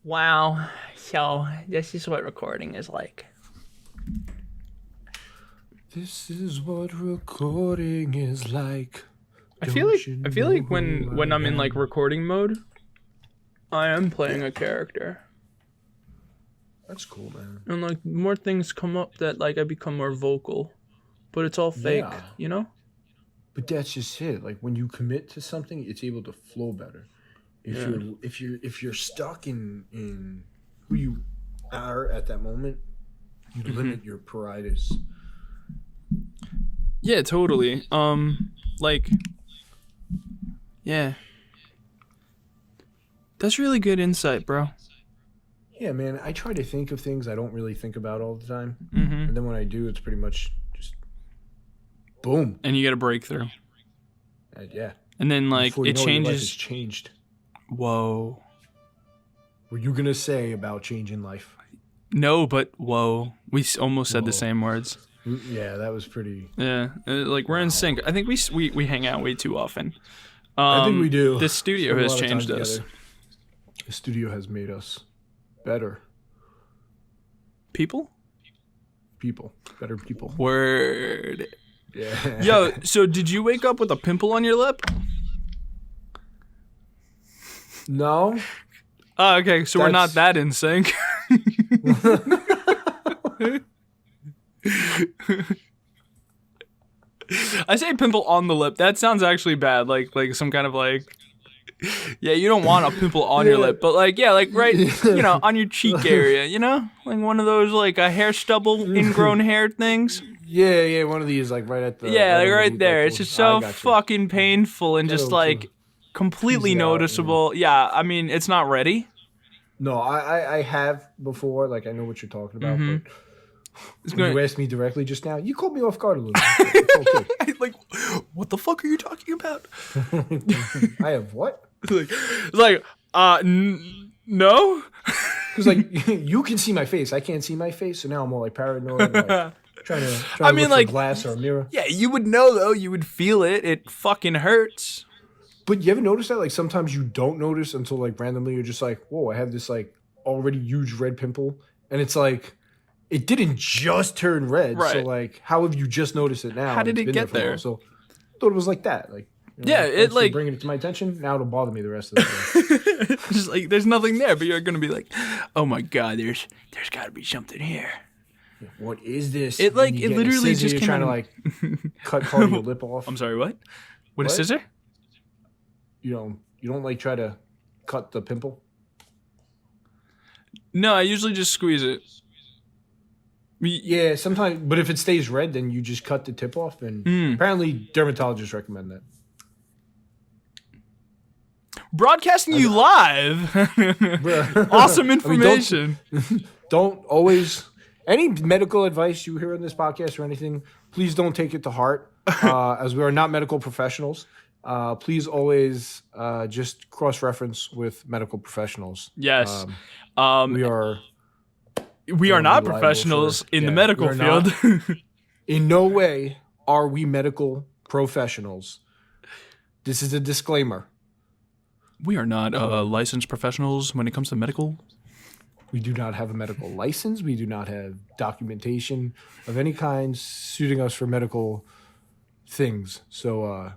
Wow. So this is what recording is like. This is what recording is like. I feel like when I'm in like recording mode, I am playing a character. That's cool, man. And like more things come up that like I become more vocal. But it's all fake, Yeah. you know? But that's just it. Like when you commit to something, it's able to flow better. If you're stuck in who you are at that moment, you limit your varieties. Yeah, totally. Like, yeah. That's really good insight, bro. Yeah, man. I try to think of things I don't really think about all the time, Mm-hmm. and then when I do, it's pretty much just boom. And you get a breakthrough. Yeah. And then like Before you it know it, your life has changes. changed. Whoa. What are you gonna say about changing life? No, but whoa. We almost said the same words. Yeah, that was pretty. Yeah, like we're in sync. I think we hang out way too often. I think we do. This studio Spend a has lot of time changed us. together. The studio has made us better People? better people. Word. Yeah. Yo, so did you wake up with a pimple on your lip? No. Oh, okay, so we're not That's- that in sync. I say pimple on the lip. That sounds actually bad. Like some kind of like. Yeah, you don't want a pimple on your lip, but like like right, on your cheek area, like one of those like a hair stubble, ingrown hair things. Yeah, one of these like right at the. Yeah, like right underneath, there. like, It's just I so got you. fucking painful and just Gotta, like completely tease it out, noticeable. Yeah, I mean it's not ready. No, I have before. Like I know what you're talking about, Mm-hmm. but when you asked me directly just now, you caught me off guard a little bit. It's okay. Like, what the fuck are you talking about? I have what? No. Because like you can see my face, I can't see my face, so now I'm all like paranoid, and, like, trying to I mean, look like- for a glass or a mirror. Yeah, you would know though. You would feel it. It fucking hurts. But you ever notice that like sometimes you don't notice until like randomly you're just like, whoa, I have this like already huge red pimple, and it's like it didn't just turn red. So Right. like, how have you just noticed it now? How did It's it been get for a while, there? So I thought it was like that. Like, Yeah, it, thanks for like- bringing it to my attention. Now it'll bother me the rest of the day. Just like there's nothing there, but you're gonna be like, oh my god, there's got to be something here. What is this? It, Then like, you it get a literally scissor, just you're came trying to out like cut part of your lip off. I'm sorry, what? With a What? scissor? You don't like try to cut the pimple. No, I usually just squeeze it. Yeah, sometimes, but if it stays red, then you just cut the tip off, and apparently dermatologists recommend that. Broadcasting you live. Awesome information. Don't always any medical advice you hear on this podcast or anything. Please don't take it to heart, as we are not medical professionals. Please always just cross-reference with medical professionals. Yes. We are We are not reliable professionals for- in the yeah, medical we're not. field. in no way are we medical professionals. This is a disclaimer. We are not licensed professionals when it comes to medical. We do not have a medical license. We do not have documentation of any kind suiting us for medical things. So,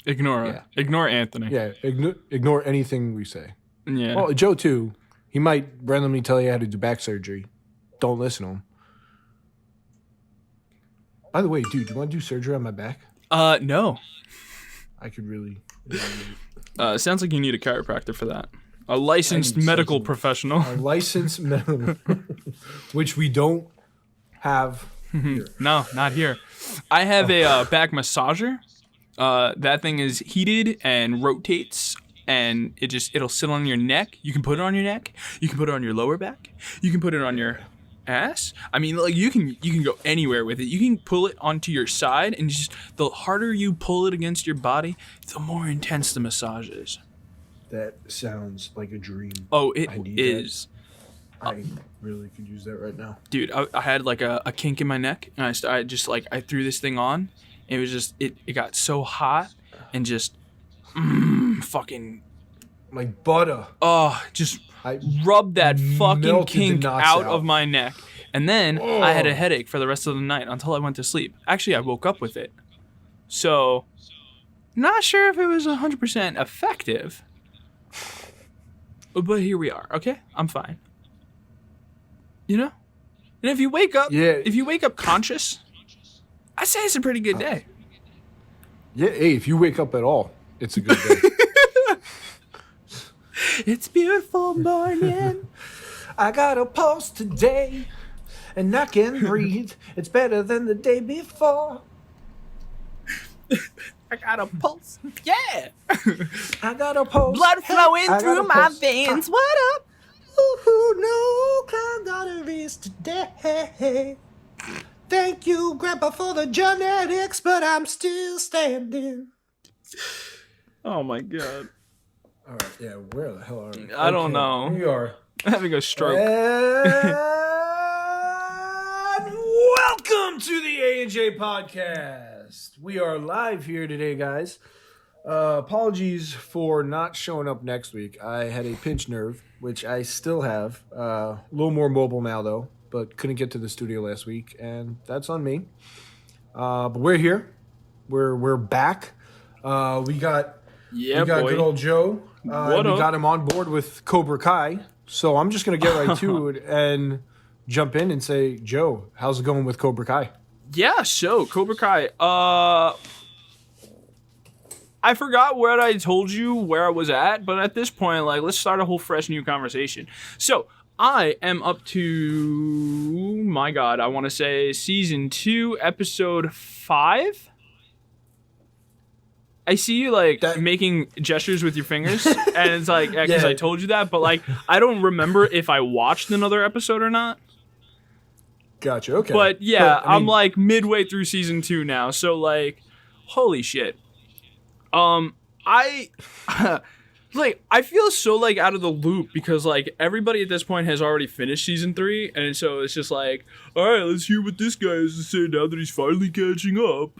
Ignore Anthony. yeah, ignore anything we say. Yeah. Well, Joe, too, he might randomly tell you how to do back surgery. Don't listen to him. By the way, dude, do you want to do surgery on my back? No. I could really Sounds like you need a chiropractor for that. A licensed I need medical something- professional. a license, which we don't have here. No, not here. I have a back massager. That thing is heated and rotates, and it'll sit on your neck. You can put it on your neck. You can put it on your lower back. You can put it on your ass. I mean, like you can go anywhere with it. You can pull it onto your side, and just the harder you pull it against your body, the more intense the massage is. That sounds like a dream. Oh, it I need is. I really could use that right now. Dude, I had like a kink in my neck, and I just like I threw this thing on. And it was just it got so hot and just fucking Like butter. just I rubbed that fucking melted the kink knots out of my neck. And then I had a Oh. headache for the rest of the night until I went to sleep. Actually, I woke up with it. So, not sure if it was 100% effective. But here we are, okay? I'm fine. You know? And if you wake up conscious, I say it's a pretty good day. Yeah, hey, if you wake up at all, it's a good day. It's beautiful morning. I got a pulse today, and I can breathe. It's better than the day before. I got a pulse. Yeah. I got a pulse. Blood flowing I got through a my pulse. veins. What up? Who no clown daughter is today. Thank you, Grandpa, for the genetics, but I'm still standing. Oh my god. All right, yeah, where the hell are we? I don't know. We are. I'm having a stroke. And welcome to the A&J podcast. We are live here today, guys. Apologies for not showing up next week. I had a pinched nerve, which I still have. A little more mobile now, though, but couldn't get to the studio last week, and that's on me. But we're here. We're back. We got good old Joe. We got him on board with Cobra Kai. So I'm just going to get right to it and jump in and say, Joe, how's it going with Cobra Kai? Yeah, so Cobra Kai. I forgot what I told you where I was at, but at this point, let's start a whole fresh new conversation. So I am up to, my God, I want to say season 2, episode 5. I see you making gestures with your fingers, and it's because I told you that, but I don't remember if I watched another episode or not. Gotcha. Okay. But yeah, I'm midway through season 2 now, so holy shit. I feel so out of the loop because everybody at this point has already finished season 3, and so it's just all right, let's hear what this guy has to say now that he's finally catching up.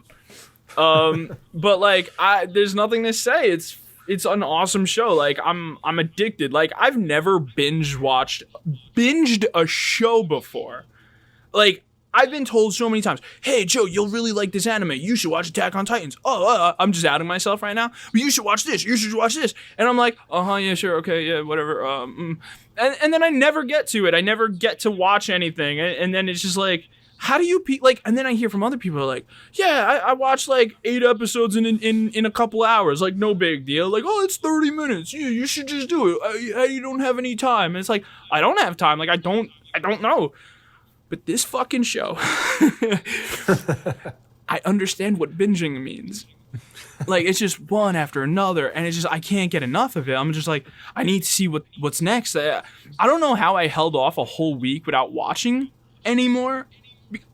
But there's nothing to say. It's an awesome show. I'm addicted. I've never binged a show before. I've been told so many times, hey, Joe, you'll really like this anime. You should watch Attack on Titans. I'm just outing myself right now. But you should watch this. You should watch this. And I'm like, yeah, sure. Okay, yeah, whatever. And then I never get to it. I never get to watch anything. And then it's just how do you and then I hear from other people yeah, I watched 8 episodes in a couple hours. No big deal. Oh, it's 30 minutes. You should just do it. You don't have any time. And it's I don't have time. I don't know. But this fucking show, I understand what binging means. It's just one after another, and it's just I can't get enough of it. I'm just I need to see what's next. I don't know how I held off a whole week without watching anymore.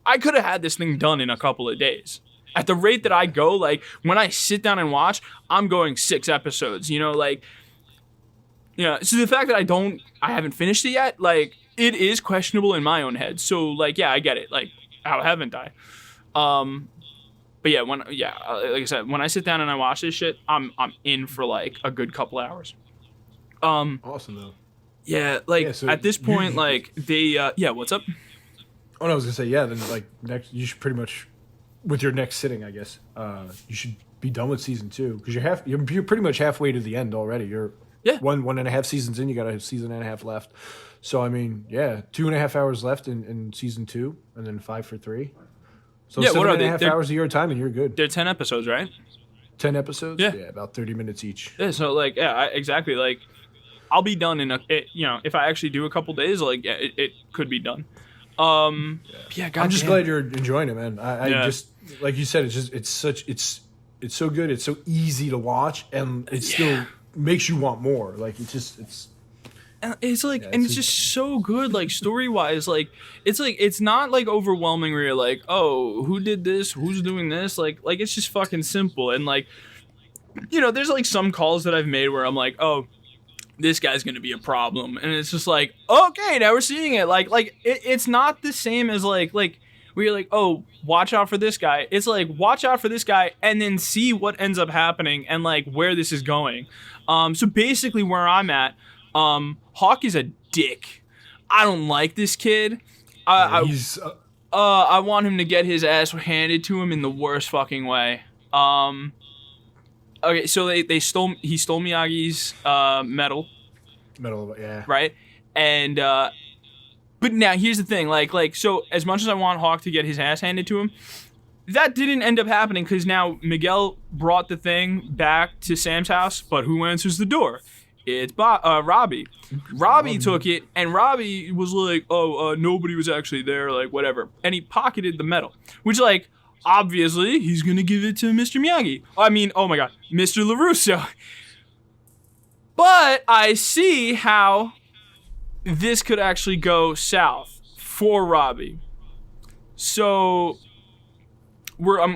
I could have had this thing done in a couple of days. At the rate that I go, when I sit down and watch, I'm going 6 episodes. So the fact that I haven't finished it yet, it is questionable in my own head. So, yeah, I get it. How haven't I? But yeah, like I said, when I sit down and I watch this shit, I'm in for a good couple hours. Awesome though. Yeah, so at this point, they what's up? Oh, no, I was gonna say then next you should pretty much with your next sitting, I guess. You should be done with season 2 because you're pretty much halfway to the end already. You're one and a half seasons in. You got a season and a half left. So, 2.5 hours left in season 2, and then 5 for 3. So, 7.5 hours a year of time, and you're good. They're 10 episodes, right? 10 episodes? Yeah. Yeah, about 30 minutes each. Yeah, so, exactly. I'll be done in if I actually do a couple days, it could be done. God, I'm just glad you're enjoying it, man. I just, like you said, it's so good. It's so easy to watch, and it still makes you want more. And it's it's just so good, story wise. It's not overwhelming where you're oh, who did this? Who's doing this? It's just fucking simple. And there's some calls that I've made where I'm oh, this guy's gonna be a problem, and it's just okay, now we're seeing it. It's not the same as where you're oh, watch out for this guy. It's watch out for this guy, and then see what ends up happening and where this is going. So basically, where I'm at. Hawk is a dick. I don't like this kid. He's I want him to get his ass handed to him in the worst fucking way. Okay, so he stole Miyagi's medal, yeah. right? And but now here's the thing, like so as much as I want Hawk to get his ass handed to him, that didn't end up happening because now Miguel brought the thing back to Sam's house, but who answers the door? It's Robbie. Robbie took it, and Robbie was like, nobody was actually there, like, whatever. And he pocketed the medal, which, like, obviously, he's going to give it to Mr. Miyagi. I mean, oh my God, Mr. LaRusso. But I see how this could actually go south for Robbie. So, right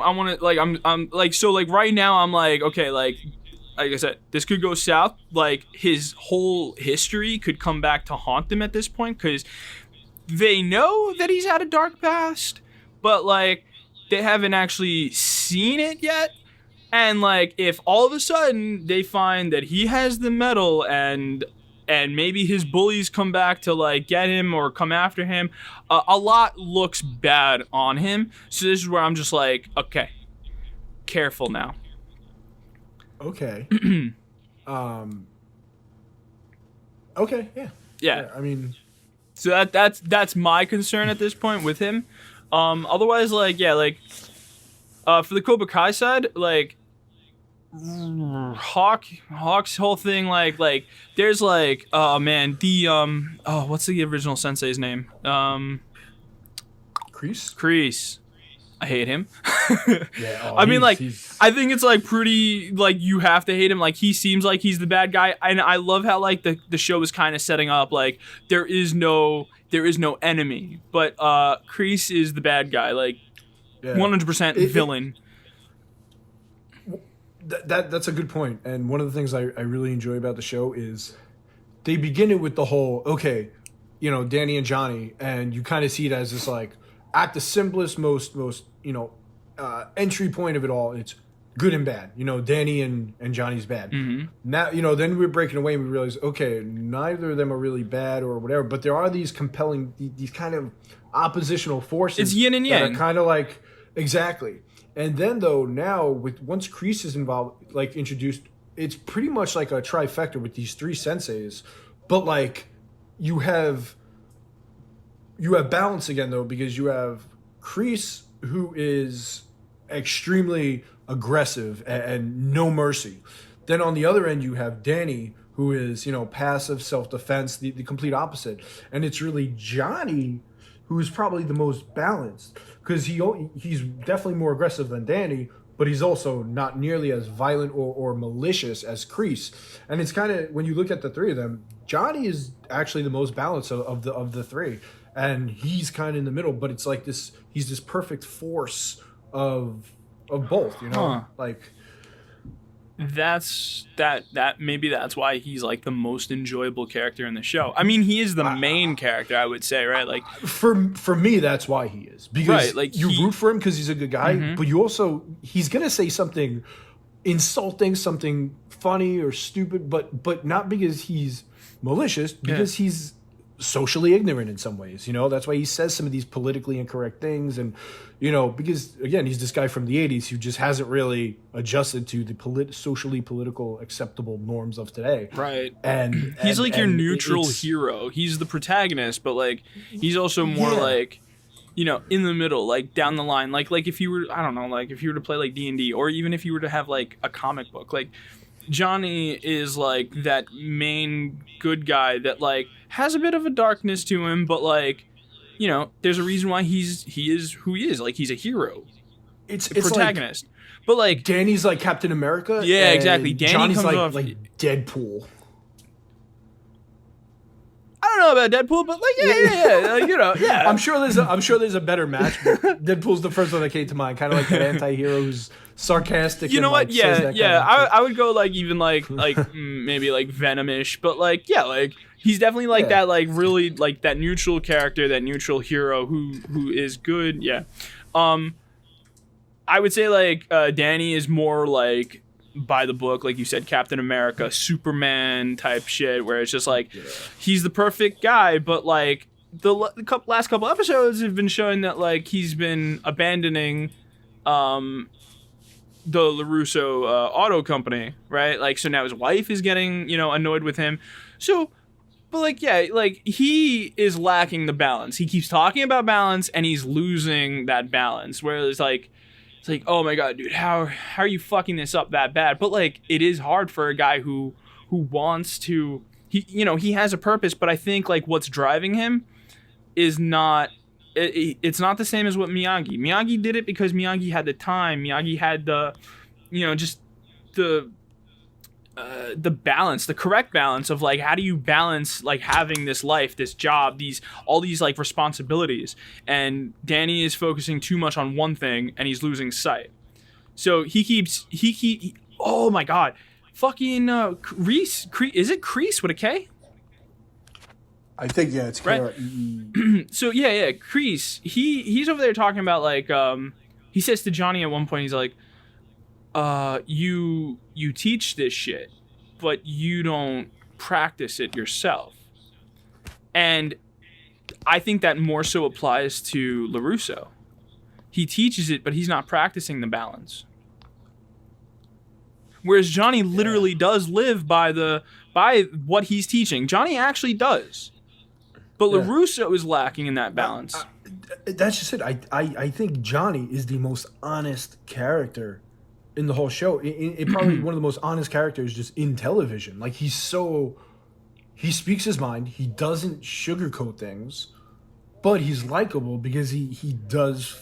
now, I'm like, okay, like I said, this could go south. Like, his whole history could come back to haunt them at this point because they know that he's had a dark past, but, like, they haven't actually seen it yet. And, like, if all of a sudden they find that he has the medal and maybe his bullies come back to, like, get him or come after him, a lot looks bad on him. So this is where I'm just like, okay, careful now. Okay. Okay. Yeah. I mean, so that's my concern at this point with him. Otherwise, like, yeah, like, for the Cobra Kai side, like, Hawk's whole thing, like, there's like, oh man, the what's the original sensei's name? Kreese. I hate him. Yeah, I mean, like, I think it's, like, pretty, like, you have to hate him. Like, he seems like he's the bad guy. And I love how, like, the show is kind of setting up, like, there is no enemy. But Kreese is the bad guy. Like, 100% villain. That's a good point. And one of the things I really enjoy about the show is they begin it with the whole, okay, you know, Danny and Johnny. And you kind of see it as this, like, at the simplest, most you know, entry point of it all, it's good and bad. You know, Danny and Johnny's bad. Mm-hmm. Now, you know, then we're breaking away and we realize, okay, neither of them are really bad or whatever, but there are these compelling, these kind of oppositional forces. It's yin and yang. That are kind of like, exactly. And then though, now once Kreese is involved, like introduced, it's pretty much like a trifecta with these three senseis, but like you have balance again though, because you have Kreese, who is extremely aggressive and no mercy. Then on the other end, you have Danny, who is, you know, passive, self-defense, the complete opposite. And it's really Johnny who is probably the most balanced, because he's definitely more aggressive than Danny, but he's also not nearly as violent or malicious as Kreese. And it's kind of, when you look at the three of them, Johnny is actually the most balanced of the three. And he's kind of in the middle, but it's like this, he's this perfect force of both, you know? Like, maybe that's why he's like the most enjoyable character in the show. I mean, he is the main character, I would say, right? Like, for me, that's why he is, because right, like you root for him because he's a good guy, mm-hmm. but you also, he's gonna say something insulting, something funny or stupid, but not because he's malicious, because he's socially ignorant in some ways, you know? That's why he says some of these politically incorrect things, and, you know, because, again, he's this guy from the 80s who just hasn't really adjusted to the socially political acceptable norms of today. Right. And he's like your neutral hero. He's the protagonist, but, like, he's also more like, you know, in the middle, like, down the line. Like if you were, I don't know, like, if you were to play, like, D&D, or even if you were to have, like, a comic book, like, Johnny is, like, that main good guy that, like, has a bit of a darkness to him, but, like, you know, there's a reason why he is who he is. Like, he's a hero. It's a protagonist. Like, but, like, Danny's like Captain America. Yeah, exactly. Danny Johnny's comes off like Deadpool. I don't know about Deadpool, but, like, yeah. Like, you know, yeah. I'm sure there's a better match. But Deadpool's the first one that came to mind. Kind of like that anti-hero who's sarcastic. You know what? Like, yeah. I would go, like, even like maybe like Venom-ish, but, like, yeah, like, he's definitely like that, like, really, like, that neutral character, that neutral hero who is good. Yeah. I would say, like, Danny is more like by the book, like you said, Captain America, Superman type shit, where it's just like he's the perfect guy, but like last couple episodes have been showing that like he's been abandoning the LaRusso auto company, right? Like, so now his wife is getting, annoyed with him. So, but like, yeah, like he is lacking the balance. He keeps talking about balance and he's losing that balance. Whereas like, it's like, oh my God, dude, how are you fucking this up that bad? But like, it is hard for a guy who wants to, he has a purpose, but I think like what's driving him is not, it's not the same as what Miyagi did it because Miyagi had the time. Miyagi had the, just the balance, the correct balance of like, how do you balance like having this life, this job, all these like responsibilities. And Danny is focusing too much on one thing and he's losing sight. So he oh my God, fucking Kreese, is it Kreese with a K? I think, yeah, it's right. So yeah, Kreese, he's over there talking about like, he says to Johnny at one point, he's like, you teach this shit, but you don't practice it yourself. And I think that more so applies to LaRusso. He teaches it, but he's not practicing the balance. Whereas Johnny literally does live by what he's teaching. Johnny actually does. But LaRusso is lacking in that balance. That's just it. I think Johnny is the most honest character in the whole show. It probably one of the most honest characters just in television. Like he speaks his mind. He doesn't sugarcoat things, but he's likable because he does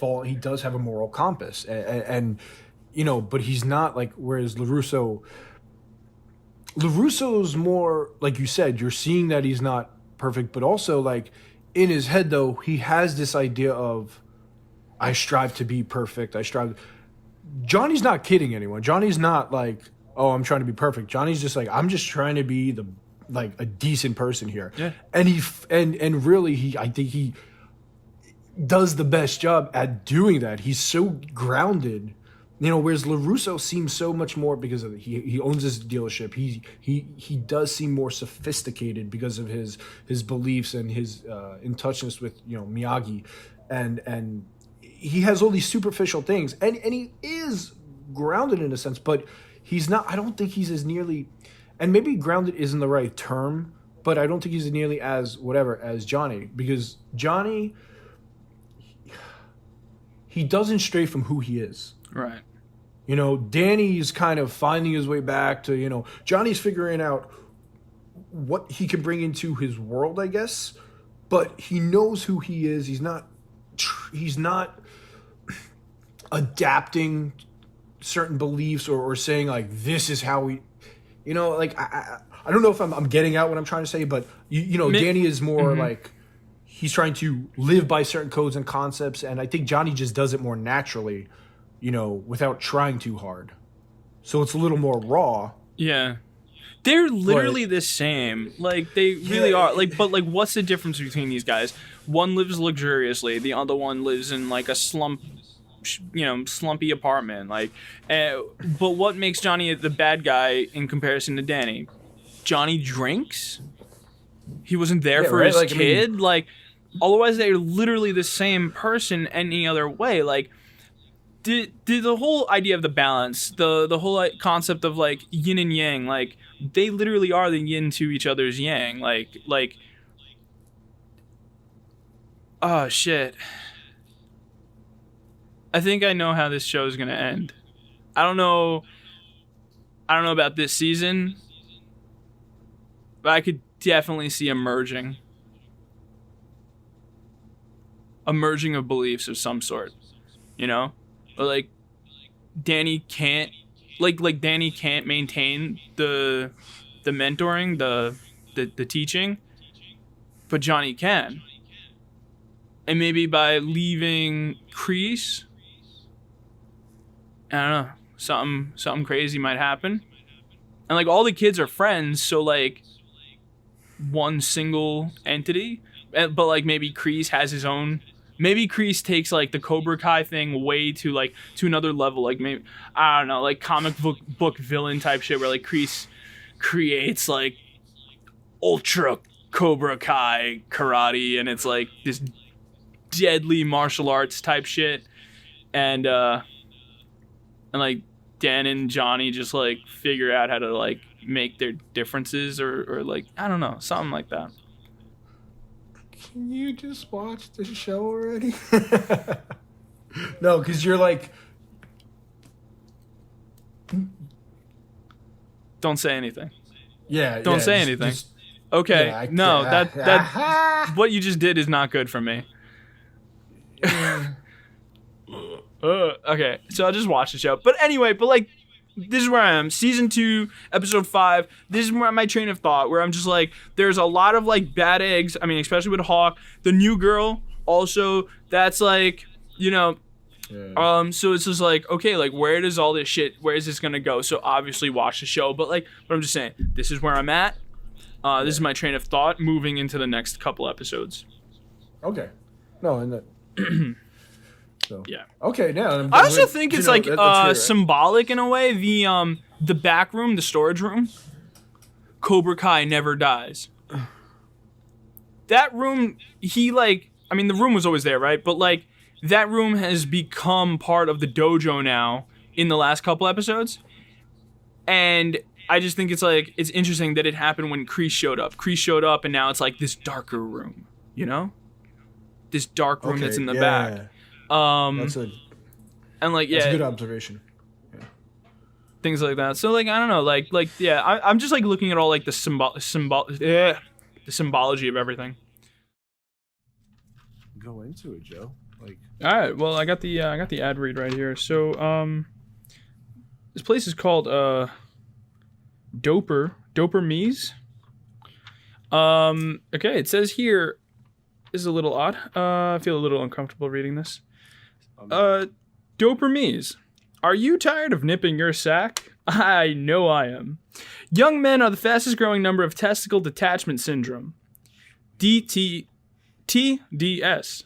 have a moral compass, and but he's not like, whereas LaRusso's more, like you said, you're seeing that he's not perfect, but also like in his head though, he has this idea of, I strive to be perfect. Johnny's not kidding anyone. Johnny's not like, oh, I'm trying to be perfect. Johnny's just like, I'm just trying to be a decent person here. Yeah. And really I think he does the best job at doing that. He's so grounded, whereas LaRusso seems so much more because of he owns his dealership. He does seem more sophisticated because of his beliefs and his in touchness with Miyagi, and he has all these superficial things, and he is grounded in a sense, but he's not. I don't think he's as nearly, and maybe grounded isn't the right term, but I don't think he's nearly as Johnny, because Johnny, he doesn't stray from who he is. Right. Danny's kind of finding his way back to, Johnny's figuring out what he can bring into his world, I guess, but he knows who he is. He's not adapting certain beliefs or saying like, this is how we, like, I don't know if I'm getting out what I'm trying to say, but Danny is more like, he's trying to live by certain codes and concepts. And I think Johnny just does it more naturally, without trying too hard. So it's a little more raw. Yeah. They're literally the same. Like, they really are. Like, but like, what's the difference between these guys? One lives luxuriously. The other one lives in like a slumpy apartment. Like, but what makes Johnny the bad guy in comparison to Danny? Johnny drinks. He wasn't there for his kid. Like, otherwise they're literally the same person any other way. Like, did the whole idea of the balance, the whole like, concept of like yin and yang, like they literally are the yin to each other's yang. Like, oh shit. I think I know how this show is gonna end. I don't know about this season, but I could definitely see a merging of beliefs of some sort, Or like Danny can't Danny can't maintain the mentoring, the teaching, but Johnny can. And maybe by leaving Kreese, I don't know, something crazy might happen. And like all the kids are friends, so like one single entity, but like maybe Kreese has his own maybe Kreese takes like the Cobra Kai thing way to another level. Like maybe, I don't know, like comic book villain type shit where like Kreese creates like ultra Cobra Kai karate, and it's like this deadly martial arts type shit, and like Dan and Johnny just like figure out how to like make their differences or like, I don't know, something like that. Can you just watch the show already? No, because you're like, don't say anything. Yeah. Don't say anything. Okay. Yeah, no, that what you just did is not good for me. Okay, so I'll just watch the show. But anyway, like, this is where I am. Season 2, episode 5. This is where my train of thought, where I'm just like, there's a lot of like bad eggs. I mean, especially with Hawk. The new girl, also, that's like, you know, so it's just like, okay, like, where does all this shit, where is this gonna go? So obviously watch the show. But I'm just saying, this is where I'm at. This is my train of thought moving into the next couple episodes. Okay. No, and that. So. Yeah. Okay. Now I also think it's symbolic in a way. The back room, the storage room. Cobra Kai never dies. That room, the room was always there, right? But like that room has become part of the dojo now in the last couple episodes, and I just think it's interesting that it happened when Kreese showed up. Kreese showed up, and now it's like this darker room, you know, this dark room that's in the back. That's a good observation. Yeah. Things like that. So like, I don't know, I'm just like looking at all like the symbology of everything. Go into it, Joe. Like, all right. Well, I got the ad read right here. So this place is called Doper Me's. Okay, it says here, this is a little odd. I feel a little uncomfortable reading this. Doper Me's. Are you tired of nipping your sack? I know I am. Young men are the fastest growing number of testicle detachment syndrome. TDS.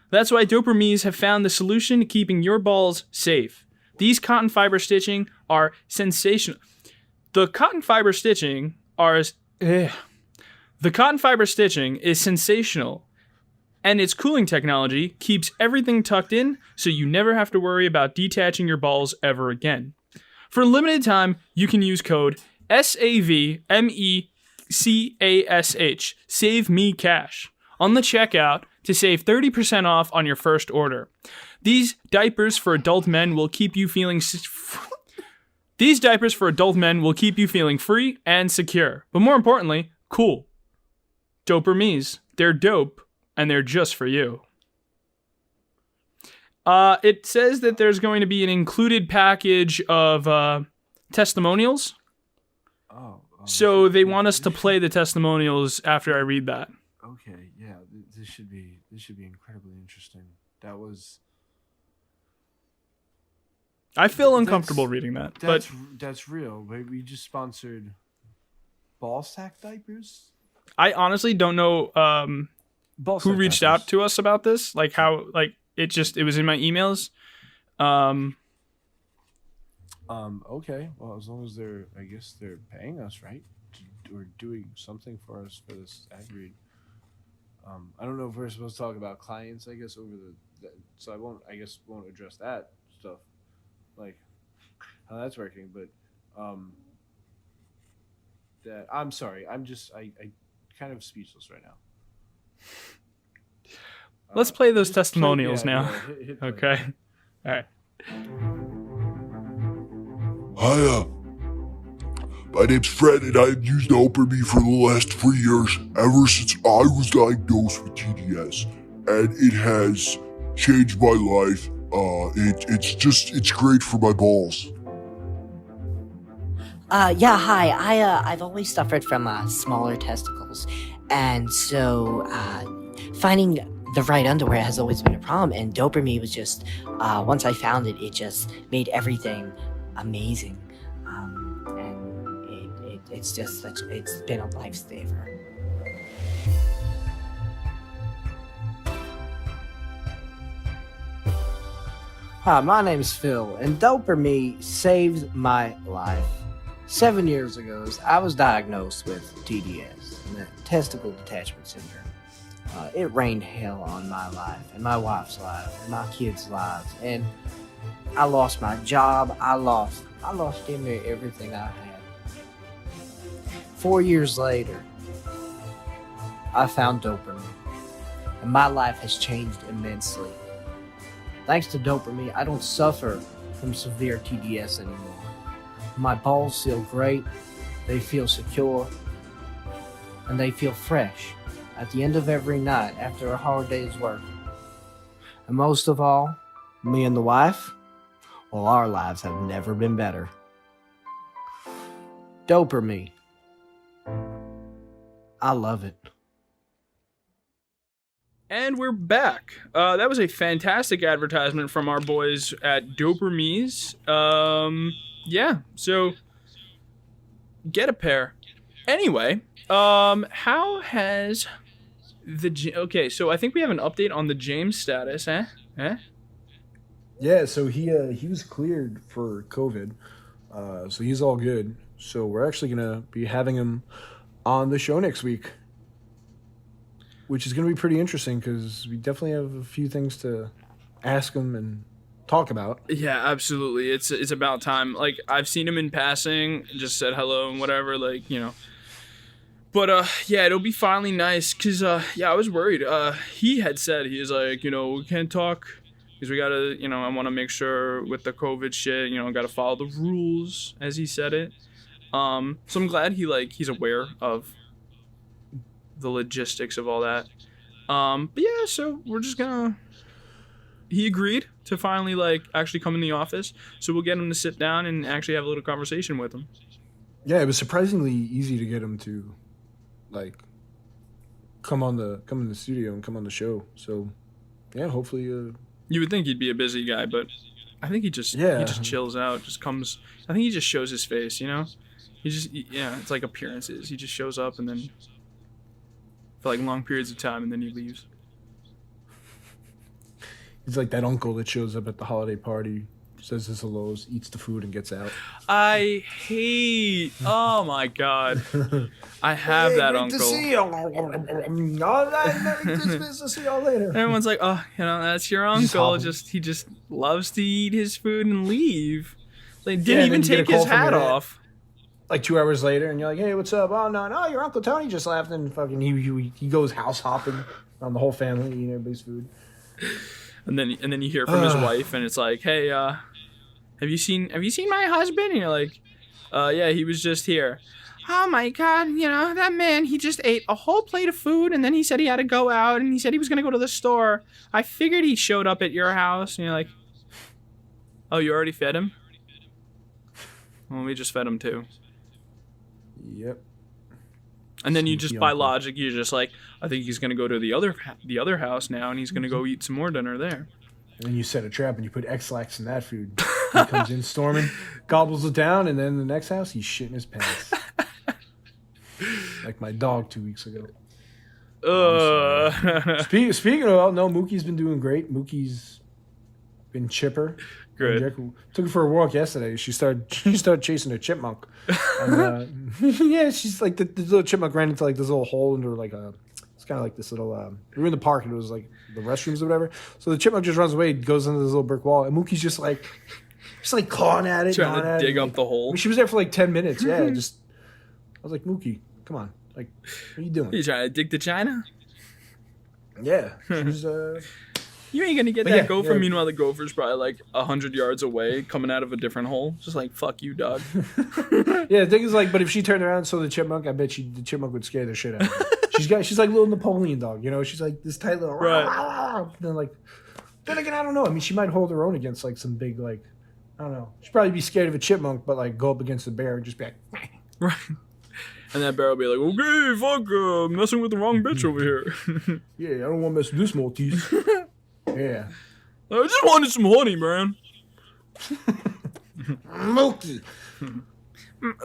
That's why Doper Me's have found the solution to keeping your balls safe. These cotton fiber stitching are sensational. The cotton fiber stitching is sensational, and its cooling technology keeps everything tucked in, so you never have to worry about detaching your balls ever again. For a limited time, you can use code SAVMECASH, Save Me Cash, on the checkout to save 30% off on your first order. These diapers for adult men will keep you feeling free and secure, but more importantly, cool. Doper Me's. They're dope, and they're just for you. It says that there's going to be an included package of testimonials. So they want us to play the testimonials after I read that. Okay, yeah, this should be incredibly interesting. I feel uncomfortable reading that. That's real. We just sponsored ball sack diapers. I honestly don't know who reached out to us about this. Like how, like it was in my emails. Okay. Well, as long as they're paying us, right? Or doing something for us for this ad read. I don't know if we're supposed to talk about clients, I guess, so I won't address that stuff, like how that's working, but I'm sorry. I kind of speechless right now. Let's play those testimonials now. Hit okay. All right. Hiya. My name's Fred, and I've used Doper Me for the last 3 years, ever since I was diagnosed with TDS, and it has changed my life. It's great for my balls. Yeah, hi. I've always suffered from smaller testicles, and so finding the right underwear has always been a problem. And Doper Me was just once I found it, it just made everything amazing. And it's been a lifesaver. Hi, my name's Phil, and Dopamine saved my life. 7 years ago, I was diagnosed with TDS, testicle detachment syndrome. It rained hell on my life, and my wife's life, and my kids' lives, and I lost my job. I lost damn near everything I had. 4 years later, I found dopamine, and my life has changed immensely. Thanks to dopamine, I don't suffer from severe TDS anymore. My balls feel great, they feel secure, and they feel fresh at the end of every night after a hard day's work. And most of all, me and the wife, well, our lives have never been better. Dopamine. I love it. And we're back. That was a fantastic advertisement from our boys at Doperme's. Yeah, so get a pair. Anyway, how has the... Okay, so I think we have an update on the James status, eh? Yeah, so he was cleared for COVID, so he's all good. So we're actually going to be having him on the show next week, which is going to be pretty interesting because we definitely have a few things to ask him and talk about. Yeah, absolutely. It's about time. Like, I've seen him in passing, just said hello and whatever, like, you know. But, yeah, it'll be finally nice because, yeah, I was worried. He had said, he was like, you know, we can't talk because we got to, you know, I want to make sure with the COVID shit, you know, got to follow the rules, as he said it. So I'm glad he's aware of the logistics of all that. But yeah, so we're just gonna... He agreed to finally, like, actually come in the office, so we'll get him to sit down and actually have a little conversation with him. Yeah, it was surprisingly easy to get him to, like, come in the studio and come on the show. So, yeah, hopefully... You would think he'd be a busy guy, but I think he just chills out, just comes... I think he just shows his face, you know? Yeah, it's like appearances. He just shows up and then... for like long periods of time, and then he leaves. He's like that uncle that shows up at the holiday party, says his hellos, eats the food, and gets out. I hate... Oh, my God. I have that uncle. Good to see you. All right, Merry Christmas. I'll see y'all later. Everyone's like, oh, you know, that's your uncle. He just loves to eat his food and leave. They didn't even take his hat off. Like 2 hours later, and you're like, hey, what's up? Oh, no, your Uncle Tony just left, and fucking he goes house hopping on the whole family, eating everybody's food. And then you hear from his wife, and it's like, hey, have you seen my husband? And you're like, yeah, he was just here. Oh my God, you know, that man, he just ate a whole plate of food, and then he said he had to go out, and he said he was gonna go to the store. I figured he showed up at your house, and you're like, oh, you already fed him? Well, we just fed him too. Yep. And then you just, by logic, you're just like, I think he's gonna go to the other house now, and he's gonna go eat some more dinner there. And then you set a trap and you put X-Lax in that food. He comes in storming, gobbles it down, and then the next house he's shitting his pants. Like my dog 2 weeks ago. Speaking of, no, Mookie's been doing great. Mookie's been chipper. Good. Took her for a walk yesterday. She started chasing a chipmunk. And, yeah, she's like the little chipmunk ran into like this little hole into like it's kind of like this little. We were in the park and it was like the restrooms or whatever. So the chipmunk just runs away, goes into this little brick wall, and Mookie's just like clawing at it, trying to dig up the hole. I mean, she was there for like 10 minutes. Yeah, I was like, Mookie, come on, like, what are you doing? You trying to dig to China? Yeah, she was. You ain't gonna get that gopher. Yeah. Meanwhile, the gopher's probably like 100 yards away, coming out of a different hole. Just like, fuck you, dog. Yeah, the thing is, like, but if she turned around and saw the chipmunk, I bet the chipmunk would scare the shit out of her. She's like little Napoleon dog, you know. She's like this tight little. Right. Then again, I don't know. I mean, she might hold her own against like some big like, I don't know. She'd probably be scared of a chipmunk, but like go up against a bear and just be like. Right. And that bear will be like, okay, fuck, I'm messing with the wrong bitch over here. Yeah, I don't want to mess with this Maltese. Yeah. I just wanted some honey, man. Mookie.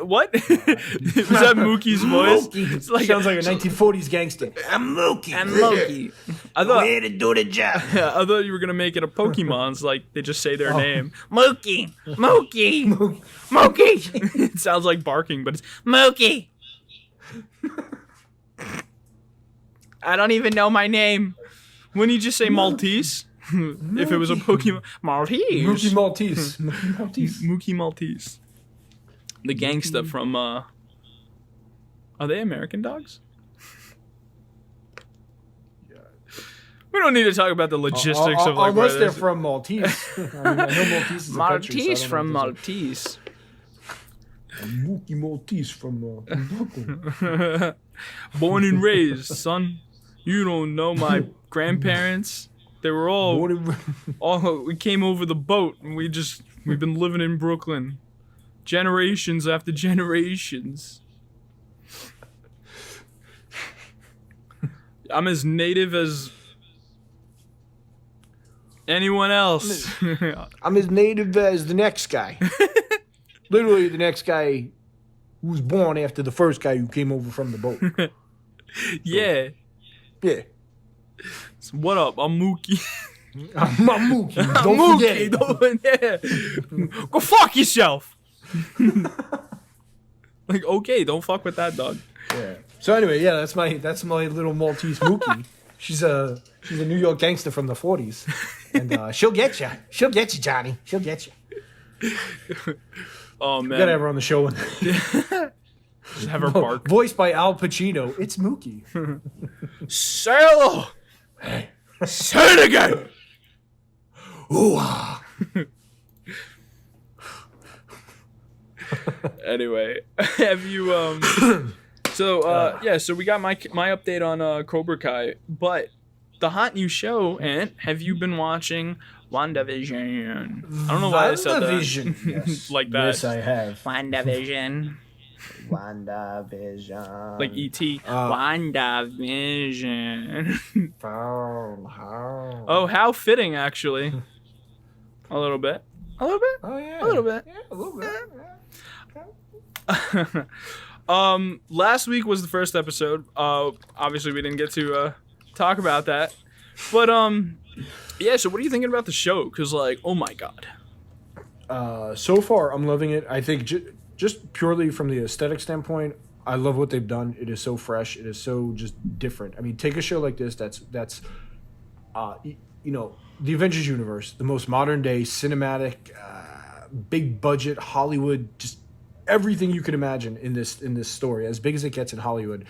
What? Was that Mookie's voice? It's like Sounds like a 1940s gangster. I'm Mookie. I'm Loki. I thought Here to do the job. I thought you were gonna make it a Pokemon. It's like they just say their name. Mookie. Mookie. Mookie. It sounds like barking, but it's Mookie. I don't even know my name. Wouldn't you just say Maltese? If it was a Pokemon, Maltese. Mookie Maltese. Mookie Maltese. Mookie Maltese. The gangsta from are they American dogs? We don't need to talk about the logistics of like unless where they're this- from Maltese. I mean, I know Maltese is a country, Maltese so I from don't know if Maltese. there's a Mookie Maltese from Brooklyn. Born and raised, son. You don't know my grandparents. They were all we came over the boat and we've been living in Brooklyn generations after generations. I'm as native as anyone else. I'm as native as the next guy. Literally the next guy who was born after the first guy who came over from the boat. Yeah. Yeah. So what up? I'm Mookie. I'm Mookie. Don't Mookie. forget. Yeah. Go fuck yourself. Like, okay, don't fuck with that dog. Yeah. So anyway, yeah, that's my little Maltese Mookie. She's a New York gangster from the 40s, and she'll get you. She'll get you, Johnny. She'll get you. Oh We gotta have man. her on the show. Just have her bark. Voiced by Al Pacino. It's Mookie. Say hello. Say it again. Ooh-ah. Anyway, have you so we got my update on Cobra Kai, but the hot new show, and have you been watching WandaVision? I don't know why I said that. WandaVision. Yes. Like that. Yes, I have. WandaVision. WandaVision. Like E.T. WandaVision. Oh, how fitting, actually. A little bit. A little bit. Oh yeah. A little bit. Yeah, a little bit. Last week was the first episode. Obviously we didn't get to talk about that, but yeah. So what are you thinking about the show? Because like, oh my god. So far, I'm loving it. I think just purely from the aesthetic standpoint, I love what they've done. It is so fresh. It is so just different. I mean, take a show like this. That's you know, the Avengers universe, the most modern day cinematic, big budget Hollywood, just everything you could imagine in this story, as big as it gets in Hollywood,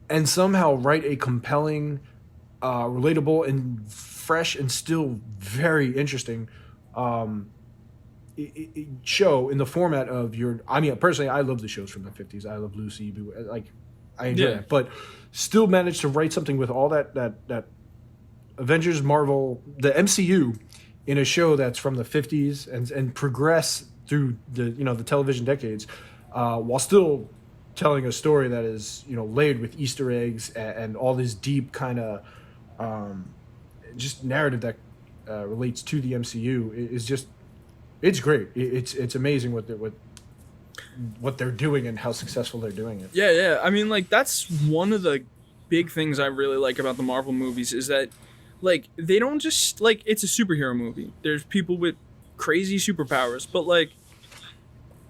and somehow write a compelling, relatable, and fresh, and still very interesting show in the format of your. I mean, personally, I love the shows from the 50s. I love Lucy, like I enjoy Yeah. that, but still managed to write something with all that Avengers, Marvel, the MCU, in a show that's from the 50s and progress through the television decades, while still telling a story that is layered with Easter eggs and all this deep kind of just narrative that relates to the MCU is just it's great. It's amazing what they're doing and how successful they're doing it. Yeah. I mean, like, that's one of the big things I really like about the Marvel movies is that, like, they don't just, like, it's a superhero movie. There's people with crazy superpowers, but, like,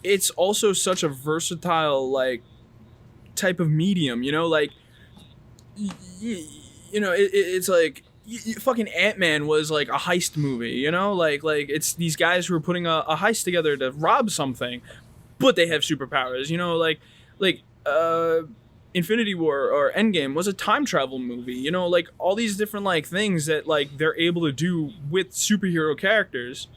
it's also such a versatile, like, type of medium, like, it's like, fucking Ant-Man was, like, a heist movie, like, it's these guys who are putting a heist together to rob something, but they have superpowers, like, Infinity War or Endgame was a time travel movie, like all these different like things that like they're able to do with superhero characters.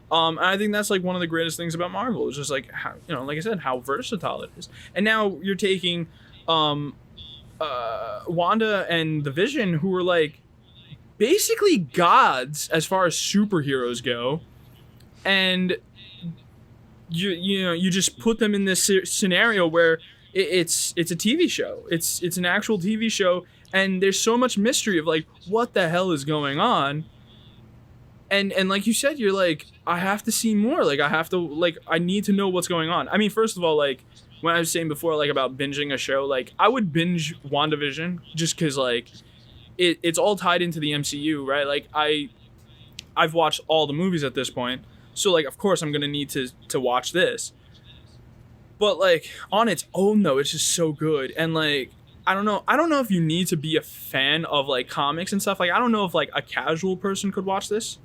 And I think that's like one of the greatest things about Marvel is just like how, like I said, how versatile it is. And now you're taking Wanda and the Vision, who are like basically gods as far as superheroes go, and you just put them in this scenario where it's a TV show. It's an actual TV show, and there's so much mystery of like what the hell is going on. And like you said, you're like, I have to see more. Like I have to, like, I need to know what's going on. I mean, first of all, like when I was saying before, like about binging a show, like I would binge WandaVision just because like it's all tied into the MCU, right? Like I've watched all the movies at this point, so like of course I'm gonna need to watch this. But like on its own though, it's just so good. And like I don't know if you need to be a fan of like comics and stuff. Like I don't know if like a casual person could watch this.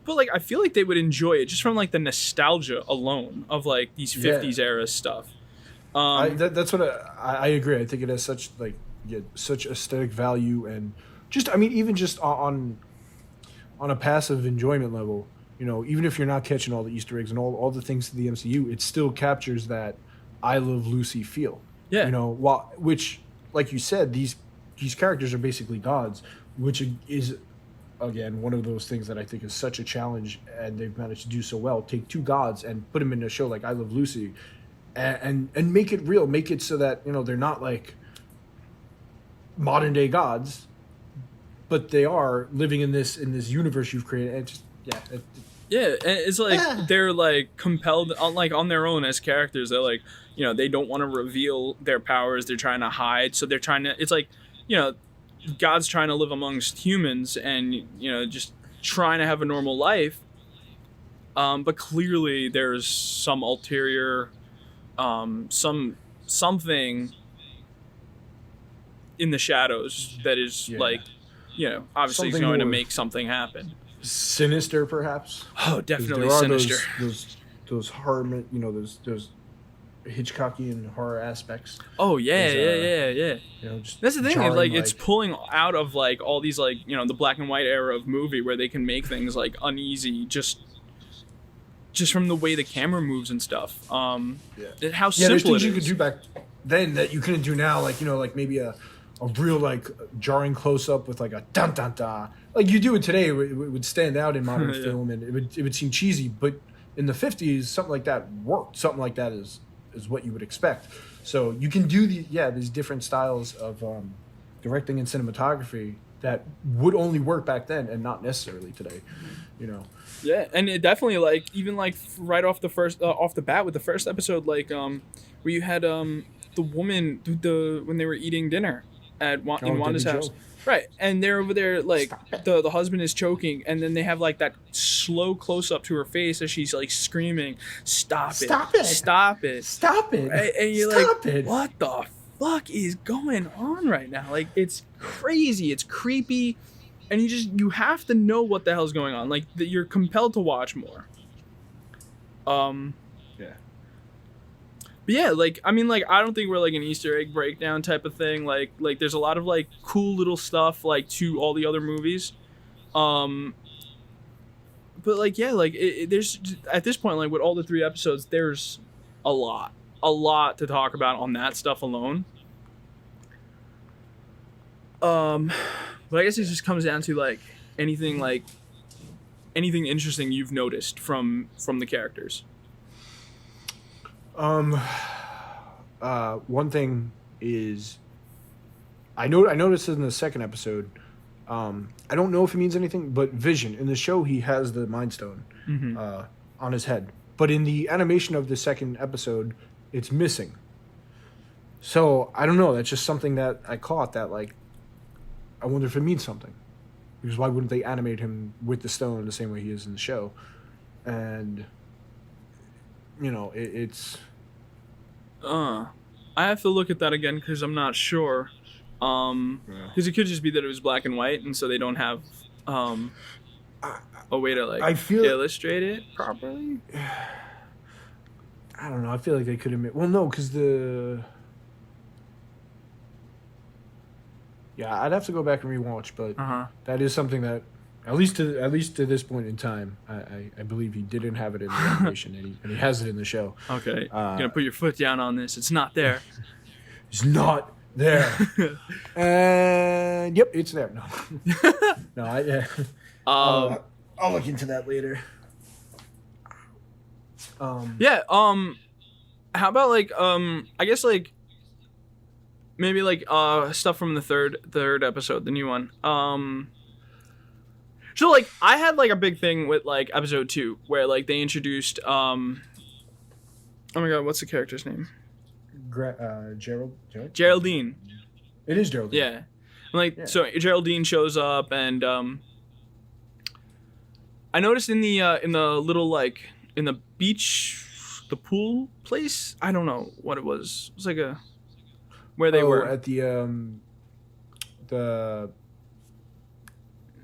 But like I feel like they would enjoy it just from like the nostalgia alone of like these 50s era stuff. That's what I agree. I think it has such like such aesthetic value, and just I mean even just on a passive enjoyment level, you know, even if you're not catching all the Easter eggs and all the things to the MCU, it still captures that I Love Lucy feel. Yeah. You know, which, like you said, these characters are basically gods, which is, again, one of those things that I think is such a challenge, and they've managed to do so well. Take two gods and put them in a show like I Love Lucy, and make it real. Make it so that, you know, they're not like modern day gods, but they are living in this universe you've created. And just yeah, and it's like they're like compelled on their own as characters. They're like, you know, they don't want to reveal their powers. They're trying to hide, so they're trying to. It's like, you know, God's trying to live amongst humans, and you know, just trying to have a normal life. But clearly, there's some ulterior, something in the shadows that is like, you know, obviously Something going to more make something happen. sinister, perhaps. Oh, definitely There are sinister. those horror, you know, those Hitchcockian horror aspects. Oh yeah, yeah. You know, just That's the thing. jarring, Like it's pulling out of like all these like, you know, the black and white era of movie where they can make things like uneasy just from the way the camera moves and stuff. How there's simple things it you could is. do back then that you couldn't do now. Like, you know, like maybe a real like jarring close up with like a dun dun dun. Like you do it today, it would stand out in modern film, and it would seem cheesy. But in the 50s, something like that worked. Something like that is what you would expect. So you can do these different styles of directing and cinematography that would only work back then and not necessarily today. You know. Yeah, and it definitely like even like right off the bat with the first episode, like where you had the woman when they were eating dinner in Wanda's Debbie house. Jo. Right, and they're over there like the husband is choking, and then they have like that slow close up to her face as she's like screaming, "Stop it! Stop it! Stop it! Stop it! And you're Stop like, it! what the fuck is going on right now? Like it's crazy, it's creepy, and you have to know what the hell's going on. Like you're compelled to watch more. But yeah, like I mean, like I don't think we're like an Easter egg breakdown type of thing. Like there's a lot of like cool little stuff like to all the other movies, but like yeah, like there's at this point like with all the 3 episodes, there's a lot to talk about on that stuff alone. But I guess it just comes down to like anything interesting you've noticed from the characters. One thing is, I noticed in the second episode. I don't know if it means anything, but Vision in the show he has the Mind Stone on his head, but in the animation of the second episode, it's missing. So I don't know. That's just something that I caught. That like, I wonder if it means something, because why wouldn't they animate him with the stone the same way he is in the show? And you know, it's. I have to look at that again because I'm not sure. Because it could just be that it was black and white, and so they don't have a way to like illustrate it properly. I don't know. I feel like they could admit. Well, no, because I'd have to go back and rewatch, but that is something that. At least to this point in time, I believe he didn't have it in the animation, and he has it in the show. Okay, you're gonna put your foot down on this. It's not there. It's not there. And yep, it's there. No, I'll look into that later. Yeah. How about like I guess like maybe like stuff from the third episode, the new one. So like I had like a big thing with like episode 2 where like they introduced oh my god, what's the character's name? Gerald. Geraldine. It is Gerald. Yeah. Like so Geraldine shows up and I noticed in the little like in the beach the pool place, I don't know what it was. It was like a where they were at the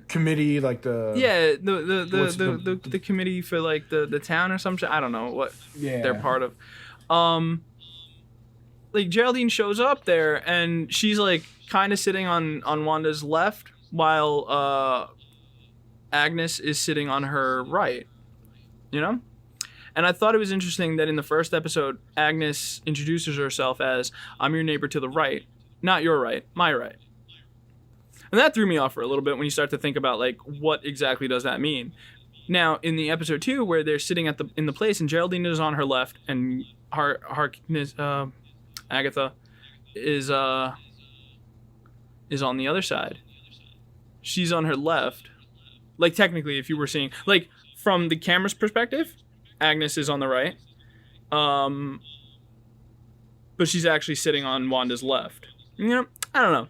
committee, like the the committee for like the town or something. I don't know what they're part of. Like Geraldine shows up there and she's like kind of sitting on Wanda's left while Agnes is sitting on her right, you know? And I thought it was interesting that in the first episode, Agnes introduces herself as, I'm your neighbor to the right, not your right, my right. And that threw me off for a little bit when you start to think about, like, what exactly does that mean? Now, in the episode 2, where they're sitting in the place, and Geraldine is on her left, and Agatha is on the other side. She's on her left. Like, technically, if you were seeing... Like, from the camera's perspective, Agnes is on the right. But she's actually sitting on Wanda's left. You know, I don't know.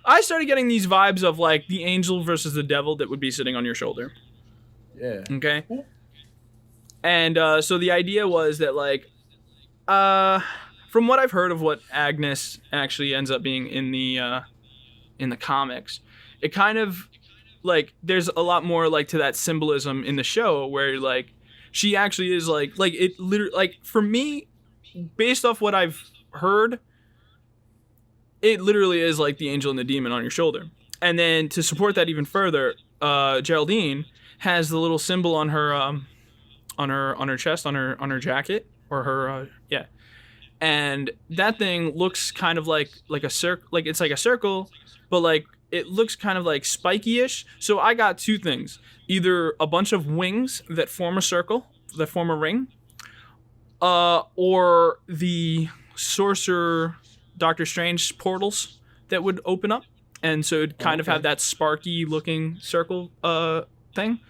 I started getting these vibes of, like, the angel versus the devil that would be sitting on your shoulder. Yeah. Okay? And so the idea was that, like... from what I've heard of what Agnes actually ends up being in the comics, it kind of... Like, there's a lot more, like, to that symbolism in the show where, like, she actually is, like, it literally, like, for me, based off what I've heard, it literally is, like, the angel and the demon on your shoulder. And then to support that even further, Geraldine has the little symbol on her chest, on her jacket, or her, yeah. And that thing looks kind of like a circle, like, it's like a circle, but, like, it looks kind of like spiky-ish. So I got two things. Either a bunch of wings that form a circle, that form a ring, or the Sorcerer Doctor Strange portals that would open up. And so it'd kind of have that sparky-looking circle thing.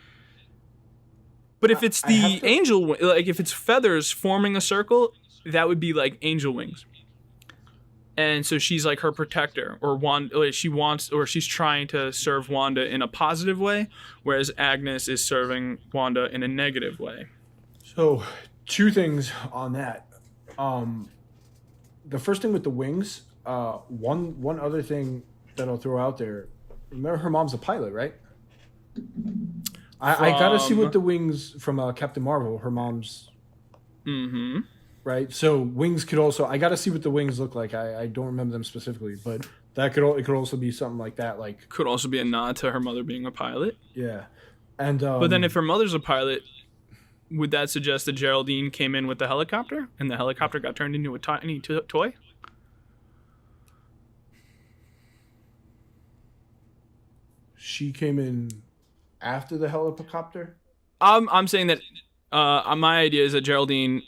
But if it's the angel, like if it's feathers forming a circle, that would be like angel wings. And so she's like her protector, or Wanda. Like she's trying to serve Wanda in a positive way, whereas Agnes is serving Wanda in a negative way. So, two things on that. The first thing with the wings. One other thing that I'll throw out there. Remember, her mom's a pilot, right? I gotta see what the wings from Captain Marvel. Her mom's. Mm-hmm. Right, so wings could also. I got to see what the wings look like. I don't remember them specifically, but it could also be something like that. Like could also be a nod to her mother being a pilot. Yeah, and but then if her mother's a pilot, would that suggest that Geraldine came in with the helicopter and the helicopter got turned into a tiny toy? She came in after the helicopter. I'm saying that. My idea is that Geraldine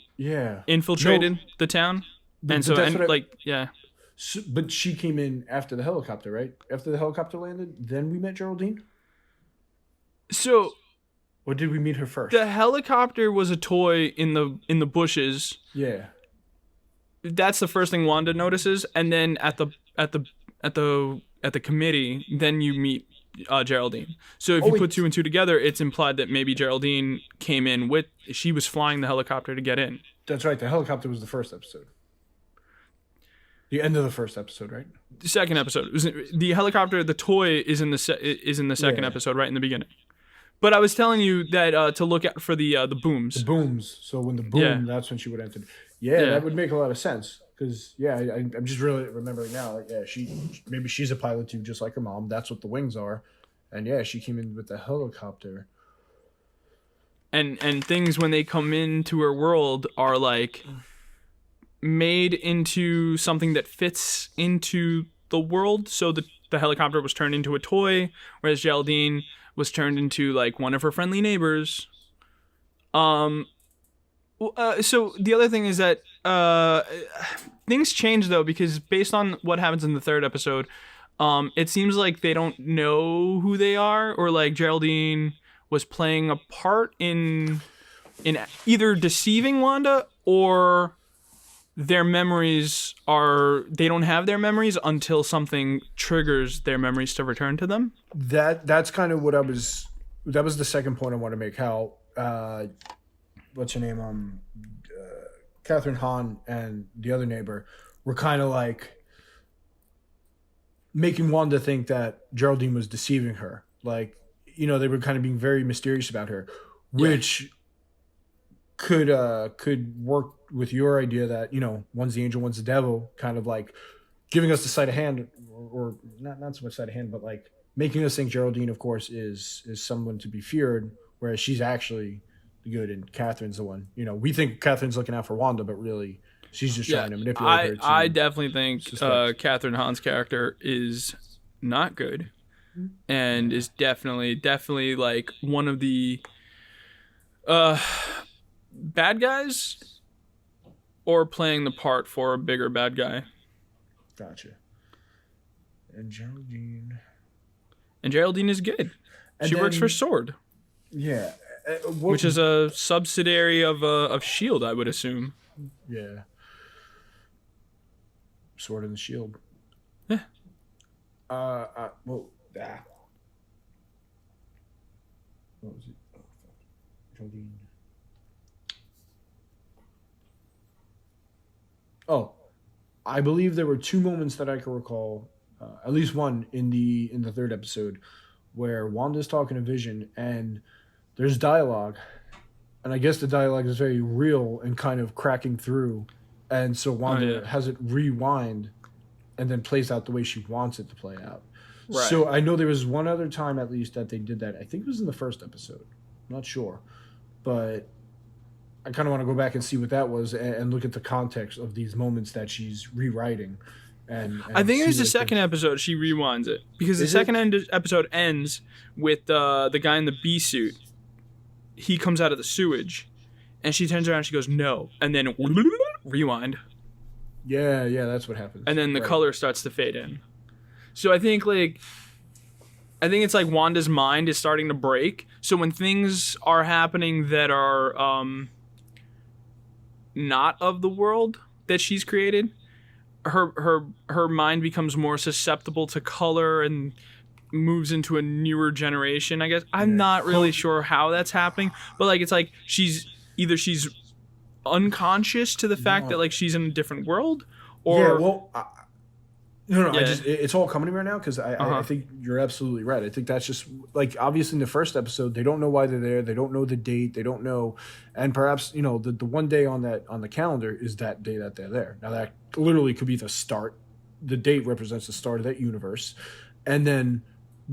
infiltrated the town, and so but she came in after the helicopter, right? After the helicopter landed, then we met Geraldine. So, or did we meet her first? The helicopter was a toy in the bushes. Yeah, that's the first thing Wanda notices, and then at the committee, then you meet Geraldine. So if you put two and two together, it's implied that maybe Geraldine came in she was flying the helicopter to get in. That's right. The helicopter was the first episode. The end of the first episode, right? The second episode. It was the helicopter. The toy is in the second episode, right in the beginning. But I was telling you that to look out for the booms. The booms. So when the boom, that's when she would enter. Yeah, that would make a lot of sense. Because I'm just really remembering now. Like, she's a pilot too, just like her mom. That's what the wings are, and she came in with the helicopter. And things when they come into her world are like made into something that fits into the world. So the helicopter was turned into a toy, whereas Geraldine was turned into like one of her friendly neighbors. So the other thing is that things change though, because based on what happens in the third episode, it seems like they don't know who they are, or like Geraldine was playing a part in either deceiving Wanda, or their memories they don't have their memories until something triggers their memories to return to them. That's kind of what that was the second point I want to make. How what's her name? Catherine Hahn and the other neighbor were kind of like making Wanda think that Geraldine was deceiving her. Like, you know, they were kind of being very mysterious about her, which could work with your idea that, you know, one's the angel, one's the devil, kind of like giving us the sleight of hand, or not so much sleight of hand, but like making us think Geraldine, of course, is someone to be feared, whereas she's actually the good and Catherine's the one. You know, we think Catherine's looking out for Wanda, but really she's just trying to manipulate her. I definitely think Catherine Hahn's character is not good, and is definitely like one of the bad guys, or playing the part for a bigger bad guy. Gotcha. And Geraldine is good. And she then, works for Sword. Yeah. Which is a subsidiary of S.H.I.E.L.D., I would assume. Yeah. Sword and the Shield. Yeah. What was it? Oh, fuck. Geraldine. Oh, I believe there were two moments that I can recall, at least one in the third episode, where Wanda's talking to Vision and there's dialogue, and I guess the dialogue is very real and kind of cracking through, and so Wanda has it rewind and then plays out the way she wants it to play out. Right. So I know there was one other time at least that they did that. I think it was in the first episode. I'm not sure, but I kind of want to go back and see what that was and look at the context of these moments that she's rewriting. And I think it was the second episode she rewinds it, because the second episode ends with the guy in the bee suit. He comes out of the sewage, and she turns around and she goes, no, and then rewind. Yeah, that's what happens. And then the color starts to fade in. So I think it's like Wanda's mind is starting to break. So when things are happening that are not of the world that she's created, her mind becomes more susceptible to color and moves into a newer generation, I guess. I'm not really sure how that's happening, but like it's like she's unconscious to the fact that like she's in a different world, or it's all coming to me right now, because I think you're absolutely right. I think that's just like, obviously in the first episode they don't know why they're there, they don't know the date, they don't know, and perhaps, you know, the one day on the calendar is that day that they're there. Now that literally could be the start. The date represents the start of that universe, and then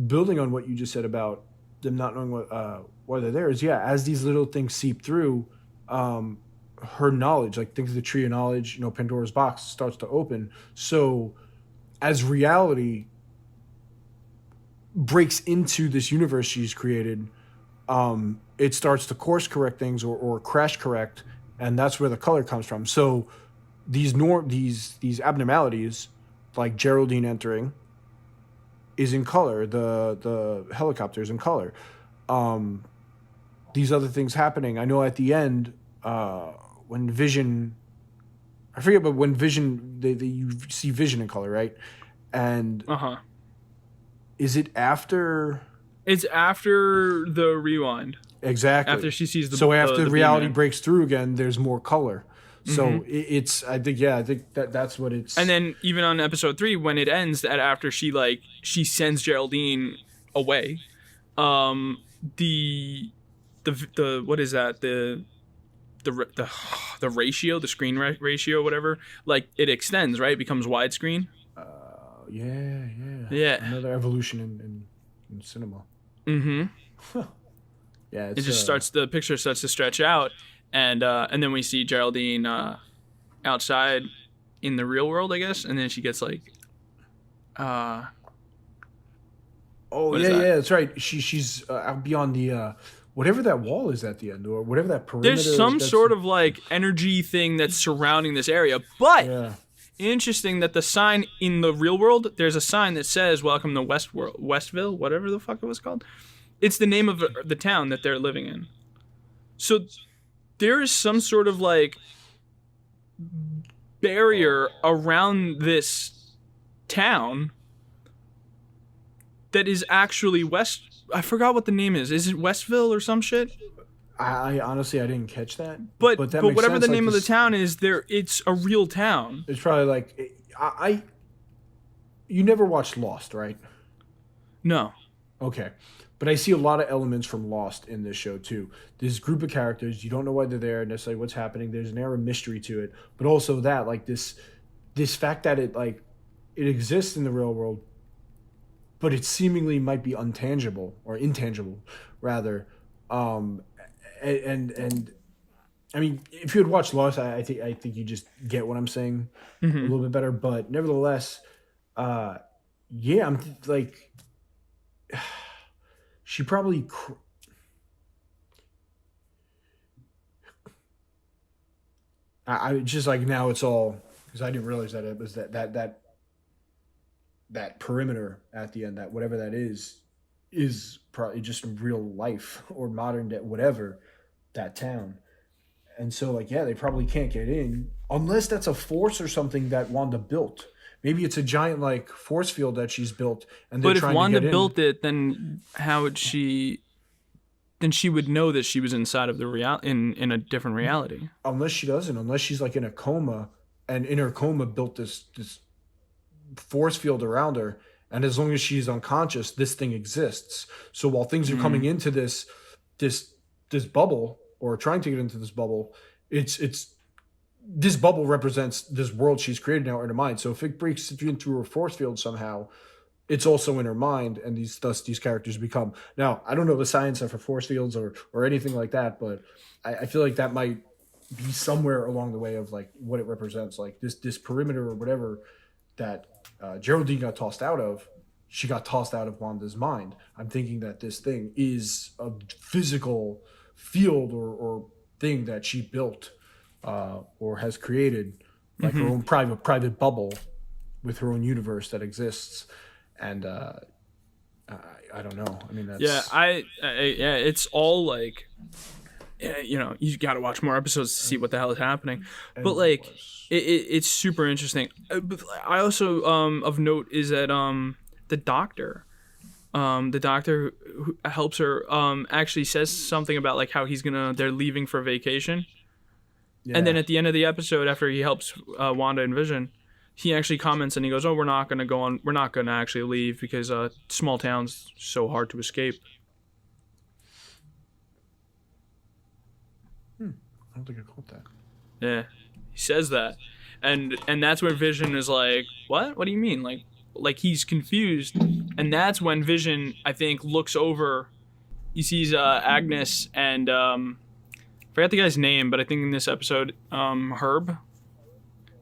building on what you just said about them not knowing why they're there is, as these little things seep through, her knowledge, like think of the tree of knowledge, you know, Pandora's box starts to open. So as reality breaks into this universe she's created, it starts to course correct things or crash correct, and that's where the color comes from. So these abnormalities, like Geraldine entering, is in color. The helicopter is in color. These other things happening. I know at the end, when Vision, I forget, but when Vision, you see Vision in color, right? And is it after? It's after the rewind. Exactly. After she sees after reality breaks through again, there's more color. So I think that's what it's. And then even on episode 3, when it ends, that after she sends Geraldine away, the what is that, the ratio, the screen ratio, whatever, like it extends, right? It becomes widescreen. Yeah. Another evolution in cinema. Yeah. It just the picture starts to stretch out. And then we see Geraldine outside in the real world, I guess, and then she gets like, that's right. She's out beyond the whatever that wall is at the end, or whatever that perimeter. There's some sort of like energy thing that's surrounding this area, but Yeah. interesting that the sign in the real world, there's a sign that says "Welcome to Westville," whatever the fuck it was called. It's the name of the town that they're living in. So there is some sort of like barrier around this town that is actually I forgot what the name is. Is it Westville or some shit? I honestly I didn't catch that. But that makes whatever sense, the name of the this- town is, it's a real town. It's probably like you never watched Lost, right? No. Okay. But I see a lot of elements from Lost in this show too. This group of characters, you don't know why they're there, necessarily what's happening. There's an air of mystery to it, but also that like this fact that it exists in the real world, but it seemingly might be intangible rather. And I mean, if you had watched Lost, I think you just get what I'm saying a little bit better. But nevertheless, yeah, I'm like. She probably I just like now it's all because I didn't realize that it was that perimeter at the end, that whatever that is probably just real life or modern day, whatever, that town. And so like yeah, they probably can't get in unless that's a force or something that Wanda built. Maybe it's a giant like force field that she's built, and they're But if trying Wanda to get built it, then how would she? Then she would know that she was inside of the in a different reality. Unless she doesn't, unless she's like in a coma, and in her coma built this force field around her, and as long as she's unconscious, this thing exists. So while things are coming into this bubble or trying to get into this bubble, it's this bubble represents this world she's created now in her mind. So if it breaks into her force field somehow, it's also in her mind, and these characters become. Now, I don't know the science of her force fields or anything like that, but I feel like that might be somewhere along the way of like what it represents, like this perimeter or whatever that Geraldine got tossed out of. She got tossed out of Wanda's mind. I'm thinking that this thing is a physical field or thing that she built. Or has created like her own private bubble with her own universe that exists, and I don't know. I mean, that's yeah, it's all like, you got to watch more episodes to see what the hell is happening. But like, it's super interesting. But I also of note is that the doctor who helps her actually says something about like how they're leaving for vacation. Yeah. And then at the end of the episode, after he helps Wanda and Vision, he actually comments and he goes, "Oh, we're not going to go on. We're not going to actually leave because small towns so hard to escape." I don't think I caught that. Yeah, he says that, and that's where Vision is like, "What? What do you mean?" Like he's confused, and that's when Vision, I think, looks over. He sees Agnes and forgot the guy's name, but I think in this episode, Herb,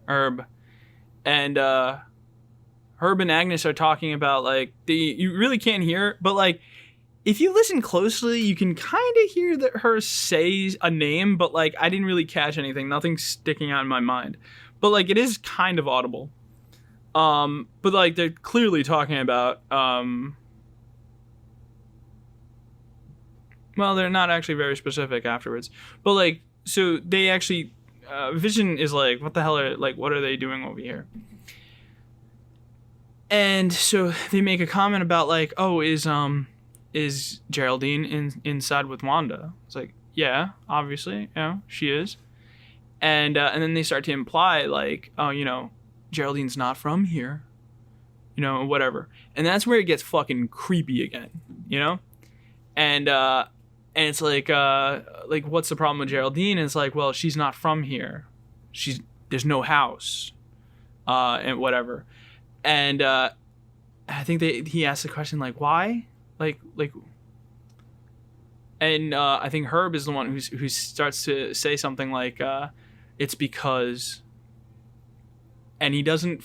and Herb and Agnes are talking about like you really can't hear it, but like if you listen closely, you can kind of hear her say a name, but like I didn't really catch anything. Nothing's sticking out in my mind, but like it is kind of audible. But like they're clearly talking about well, they're not actually very specific afterwards, but like so they actually Vision is like, what the hell what are they doing over here? And so they make a comment about like, oh, is Geraldine inside with Wanda? It's like, yeah, obviously, she is. And then they start to imply like, oh, Geraldine's not from here, whatever. And that's where it gets fucking creepy again, And it's like what's the problem with Geraldine? And it's like, well, she's not from here. There's no house, and whatever. And I think he asked the question like, why? And I think Herb is the one who starts to say something like, it's because, and he doesn't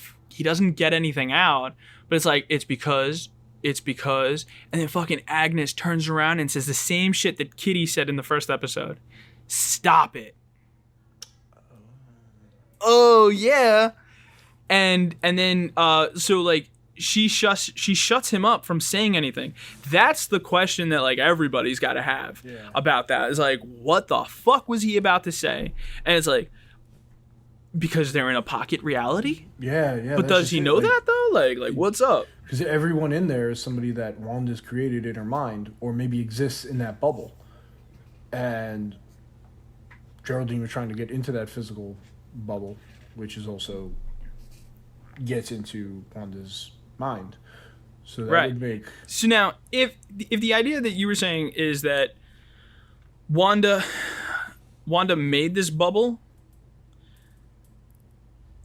get anything out, but it's like, it's because it's because, and then fucking Agnes turns around and says the same shit that Kitty said in the first episode. Stop it. Oh yeah. And then so like she shuts him up from saying anything. That's the question that like everybody's got to have about that. It's like, what the fuck was he about to say? And it's like, because they're in a pocket reality? Yeah. But does he know that though? Like what's up? Because everyone in there is somebody that Wanda's created in her mind, or maybe exists in that bubble. And Geraldine was trying to get into that physical bubble, which is also gets into Wanda's mind. So that would make... So now, if the idea that you were saying is that Wanda made this bubble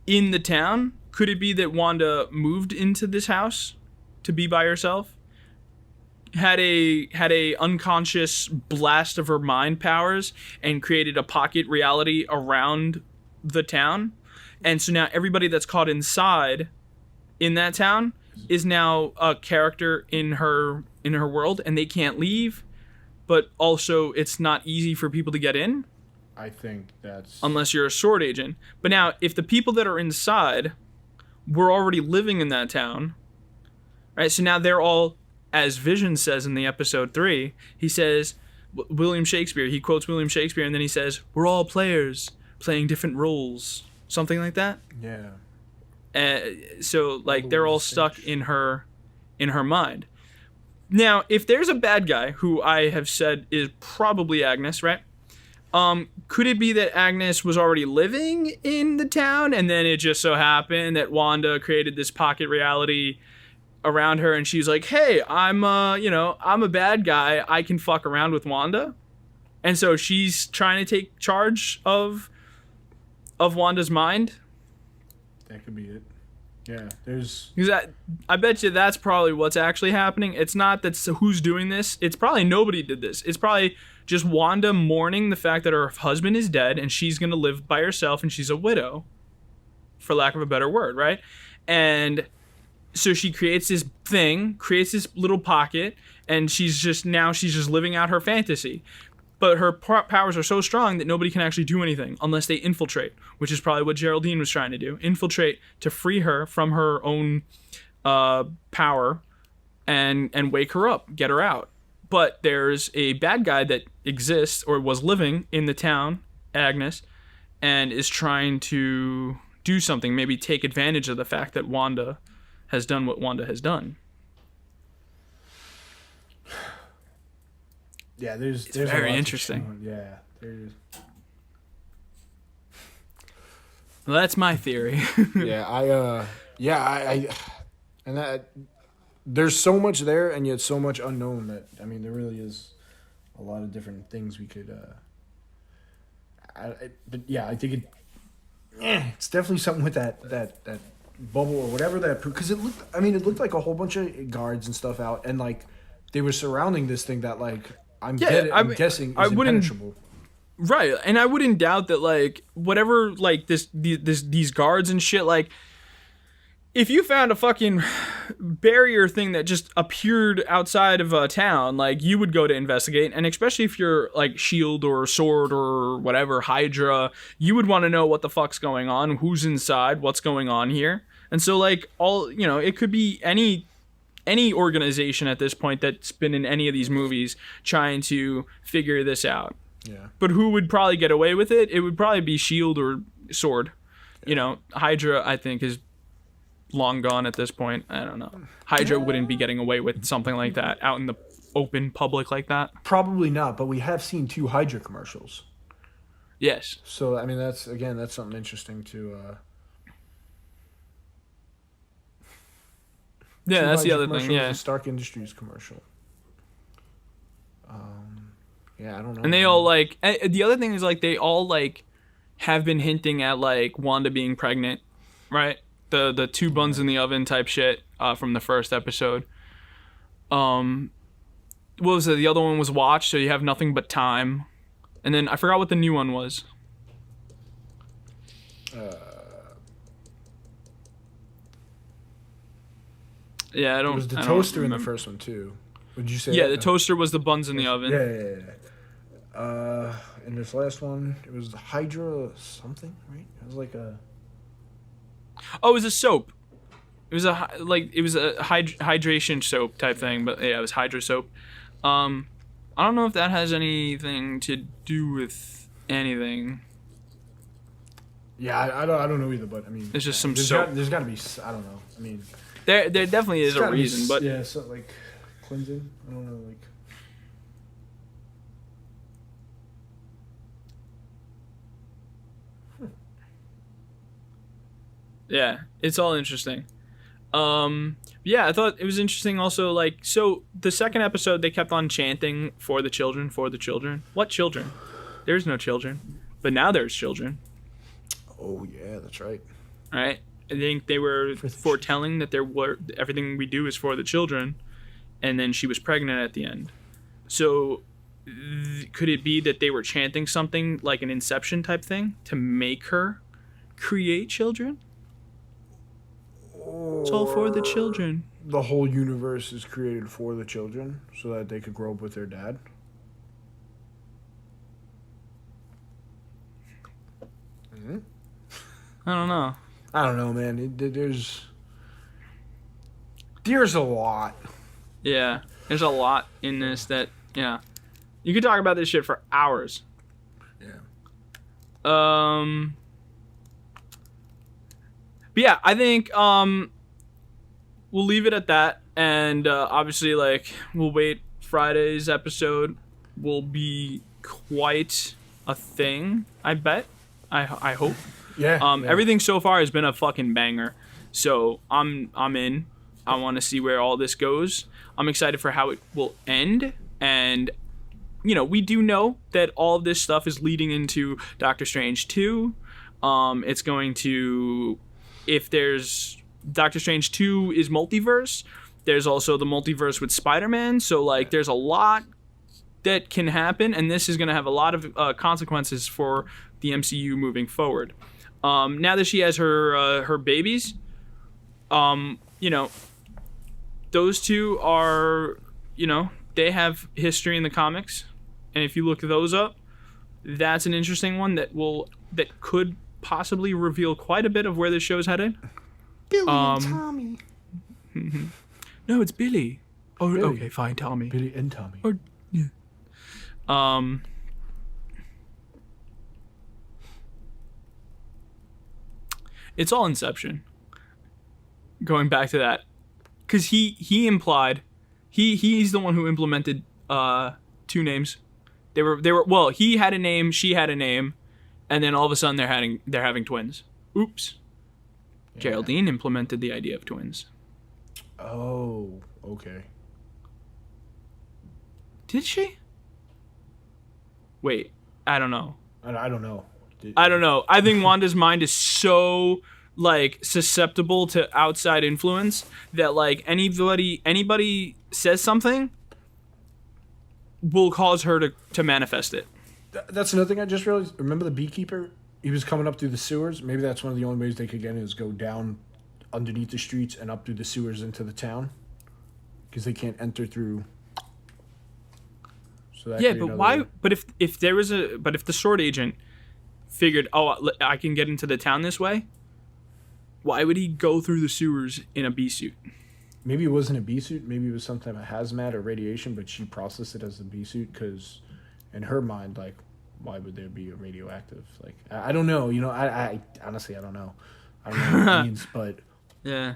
in the town, could it be that Wanda moved into this house to be by herself? Had a unconscious blast of her mind powers and created a pocket reality around the town, and so now everybody that's caught inside in that town is now a character in her world, and they can't leave, but also it's not easy for people to get in. I think that's... Unless you're a sword agent. But now, if the people that are inside were already living in that town, right? So now they're all, as Vision says in the episode 3, he says, William Shakespeare, he quotes William Shakespeare, and then he says, we're all players playing different roles. Something like that? Yeah. So, like, they're all stuck in her mind. Now, if there's a bad guy, who I have said is probably Agnes, right? Could it be that Agnes was already living in the town, and then it just so happened that Wanda created this pocket reality around her, and she's like, hey, I'm a bad guy. I can fuck around with Wanda. And so she's trying to take charge of Wanda's mind. That could be it. Yeah, there's... Because I bet you that's probably what's actually happening. It's not that who's doing this. It's probably nobody did this. It's probably just Wanda mourning the fact that her husband is dead and she's going to live by herself and she's a widow, for lack of a better word, right? And so she creates this little pocket, and she's just living out her fantasy. But her powers are so strong that nobody can actually do anything unless they infiltrate, which is probably what Geraldine was trying to do. Infiltrate to free her from her own power and wake her up, get her out. But there's a bad guy that exists or was living in the town, Agnes, and is trying to do something, maybe take advantage of the fact that Wanda has done what Wanda has done. Yeah, there's very interesting. Yeah, there's... Well, that's my theory. And that there's so much there, and yet so much unknown that, I mean, there really is a lot of different things we could. But yeah, I think it's definitely something with that bubble or whatever that, because it looked like a whole bunch of guards and stuff out, and like they were surrounding this thing that like. I'm guessing is impenetrable. Right, and I wouldn't doubt that, like, whatever, like, these guards and shit, like, if you found a fucking barrier thing that just appeared outside of a town, like, you would go to investigate, and especially if you're, like, S.H.I.E.L.D. or SWORD or whatever, Hydra, you would want to know what the fuck's going on, who's inside, what's going on here, and so, like, it could be any organization at this point that's been in any of these movies trying to figure this out. Yeah. But who would probably get away with it? It would probably be S.H.I.E.L.D. or SWORD. Yeah. Hydra, I think, is long gone at this point. I don't know. Hydra wouldn't be getting away with something like that out in the open public like that. Probably not, but we have seen 2 Hydra commercials. Yes. So, I mean, that's something interesting to... Yeah, that's the other thing. Yeah, Stark Industries commercial. Yeah, I don't know. And they all like. The other thing is like they all like have been hinting at like Wanda being pregnant, right? The 2 buns in the oven type shit from the first episode. What was it? The other one was Watch, so you have nothing but time, and then I forgot what the new one was. Yeah, I don't. It was the I don't toaster in the remember. first one too. Would you say? Yeah, that? the toaster was the buns in the oven. Yeah. In this last one, it was the Hydra something, right? It was like a. Oh, it was a soap. It was a hydration soap type thing, but yeah, it was Hydra soap. I don't know if that has anything to do with anything. Yeah, I don't know either, but I mean, It's just some there's soap. There's got to be. I don't know. I mean, There definitely is it's a gotta be reason, but yeah, so like cleansing. I don't know, like. yeah, it's all interesting. Yeah, I thought it was interesting also, like, so the second episode, they kept on chanting for the children, for the children. What children? There's no children. But now there's children, Oh yeah, that's right. right? I think they were the foretelling that everything we do is for the children, and then she was pregnant at the end. So could it be that they were chanting something like an Inception type thing to make her create children? It's all for the children. The whole universe is created for the children, so that they could grow up with their dad. I don't know. I don't know, man. There's a lot. Yeah, there's a lot in this that, yeah. You could talk about this shit for hours. Yeah. But yeah, I think we'll leave it at that, and obviously, like, we'll wait. Friday's episode will be quite a thing, I bet. I hope. Yeah. Everything so far has been a fucking banger, so I'm in. I want to see where all this goes. I'm excited for how it will end, and you know, we do know that all of this stuff is leading into Doctor Strange 2. It's going to, if there's Doctor Strange 2 is multiverse, there's also the multiverse with Spider-Man, so like there's a lot that can happen, and this is going to have a lot of consequences for the MCU moving forward. Now that she has her babies, you know, those two are, you know, they have history in the comics, and if you look those up, that's an interesting one that could possibly reveal quite a bit of where this show's headed. Billy and Tommy. No, it's Billy. Oh, Billy. okay, fine, Tommy. Billy and Tommy. Or yeah. It's all Inception. Going back to that, because he implied he's the one who implemented two names. They were well, he had a name, she had a name, and then all of a sudden they're having twins. Oops. Yeah. Geraldine implemented the idea of twins. Oh, okay. Did she? Wait, I don't know. I don't know. I don't know. I think Wanda's mind is so like susceptible to outside influence that like anybody says something will cause her to manifest it. That's another thing I just realized. Remember the beekeeper? He was coming up through the sewers. Maybe that's one of the only ways they could get in is go down underneath the streets and up through the sewers into the town, because they can't enter through. So that yeah, but why? But if the sword agent figured, oh, I can get into the town this way, why would he go through the sewers in a bee suit? Maybe it wasn't a bee suit. Maybe it was some type of hazmat or radiation, but she processed it as a bee suit because, in her mind, like, why would there be a radioactive? Like, I don't know. You know, I honestly I don't know. I don't know what it means, but yeah,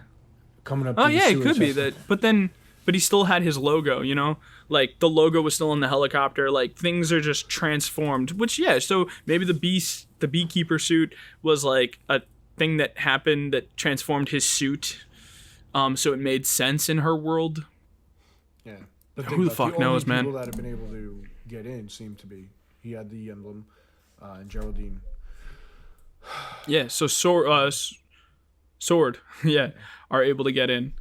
coming up. Oh through the yeah, it sewers could be has- that. But he still had his logo. You know, like the logo was still on the helicopter. Like things are just transformed. Which yeah, so maybe the beekeeper suit was like a thing that happened that transformed his suit. So it made sense in her world. Yeah. Who the fuck knows, man? People that have been able to get in seem to be. He had the emblem, and Geraldine. Yeah, so sword, yeah, are able to get in.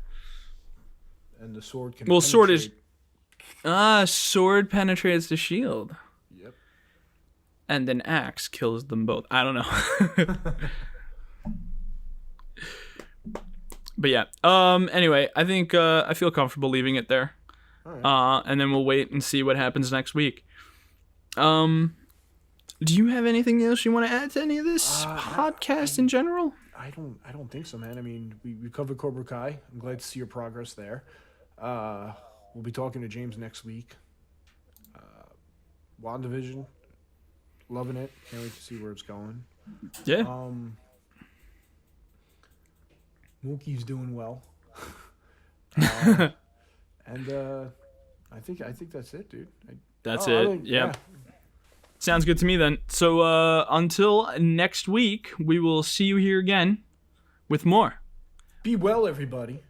And the sword can. Well, sword is. penetrate- Sword penetrates the shield. Yep. And then axe kills them both. I don't know. But yeah. Anyway, I think I feel comfortable leaving it there. And then we'll wait and see what happens next week. Do you have anything else you want to add to any of this podcast in general? I don't think so, man. I mean, we covered Cobra Kai. I'm glad to see your progress there. We'll be talking to James next week. WandaVision, loving it. Can't wait to see where it's going. Yeah. Mookie's doing well. And I think that's it, dude. That's it. Yeah. Sounds good to me then. So until next week, we will see you here again with more. Be well, everybody.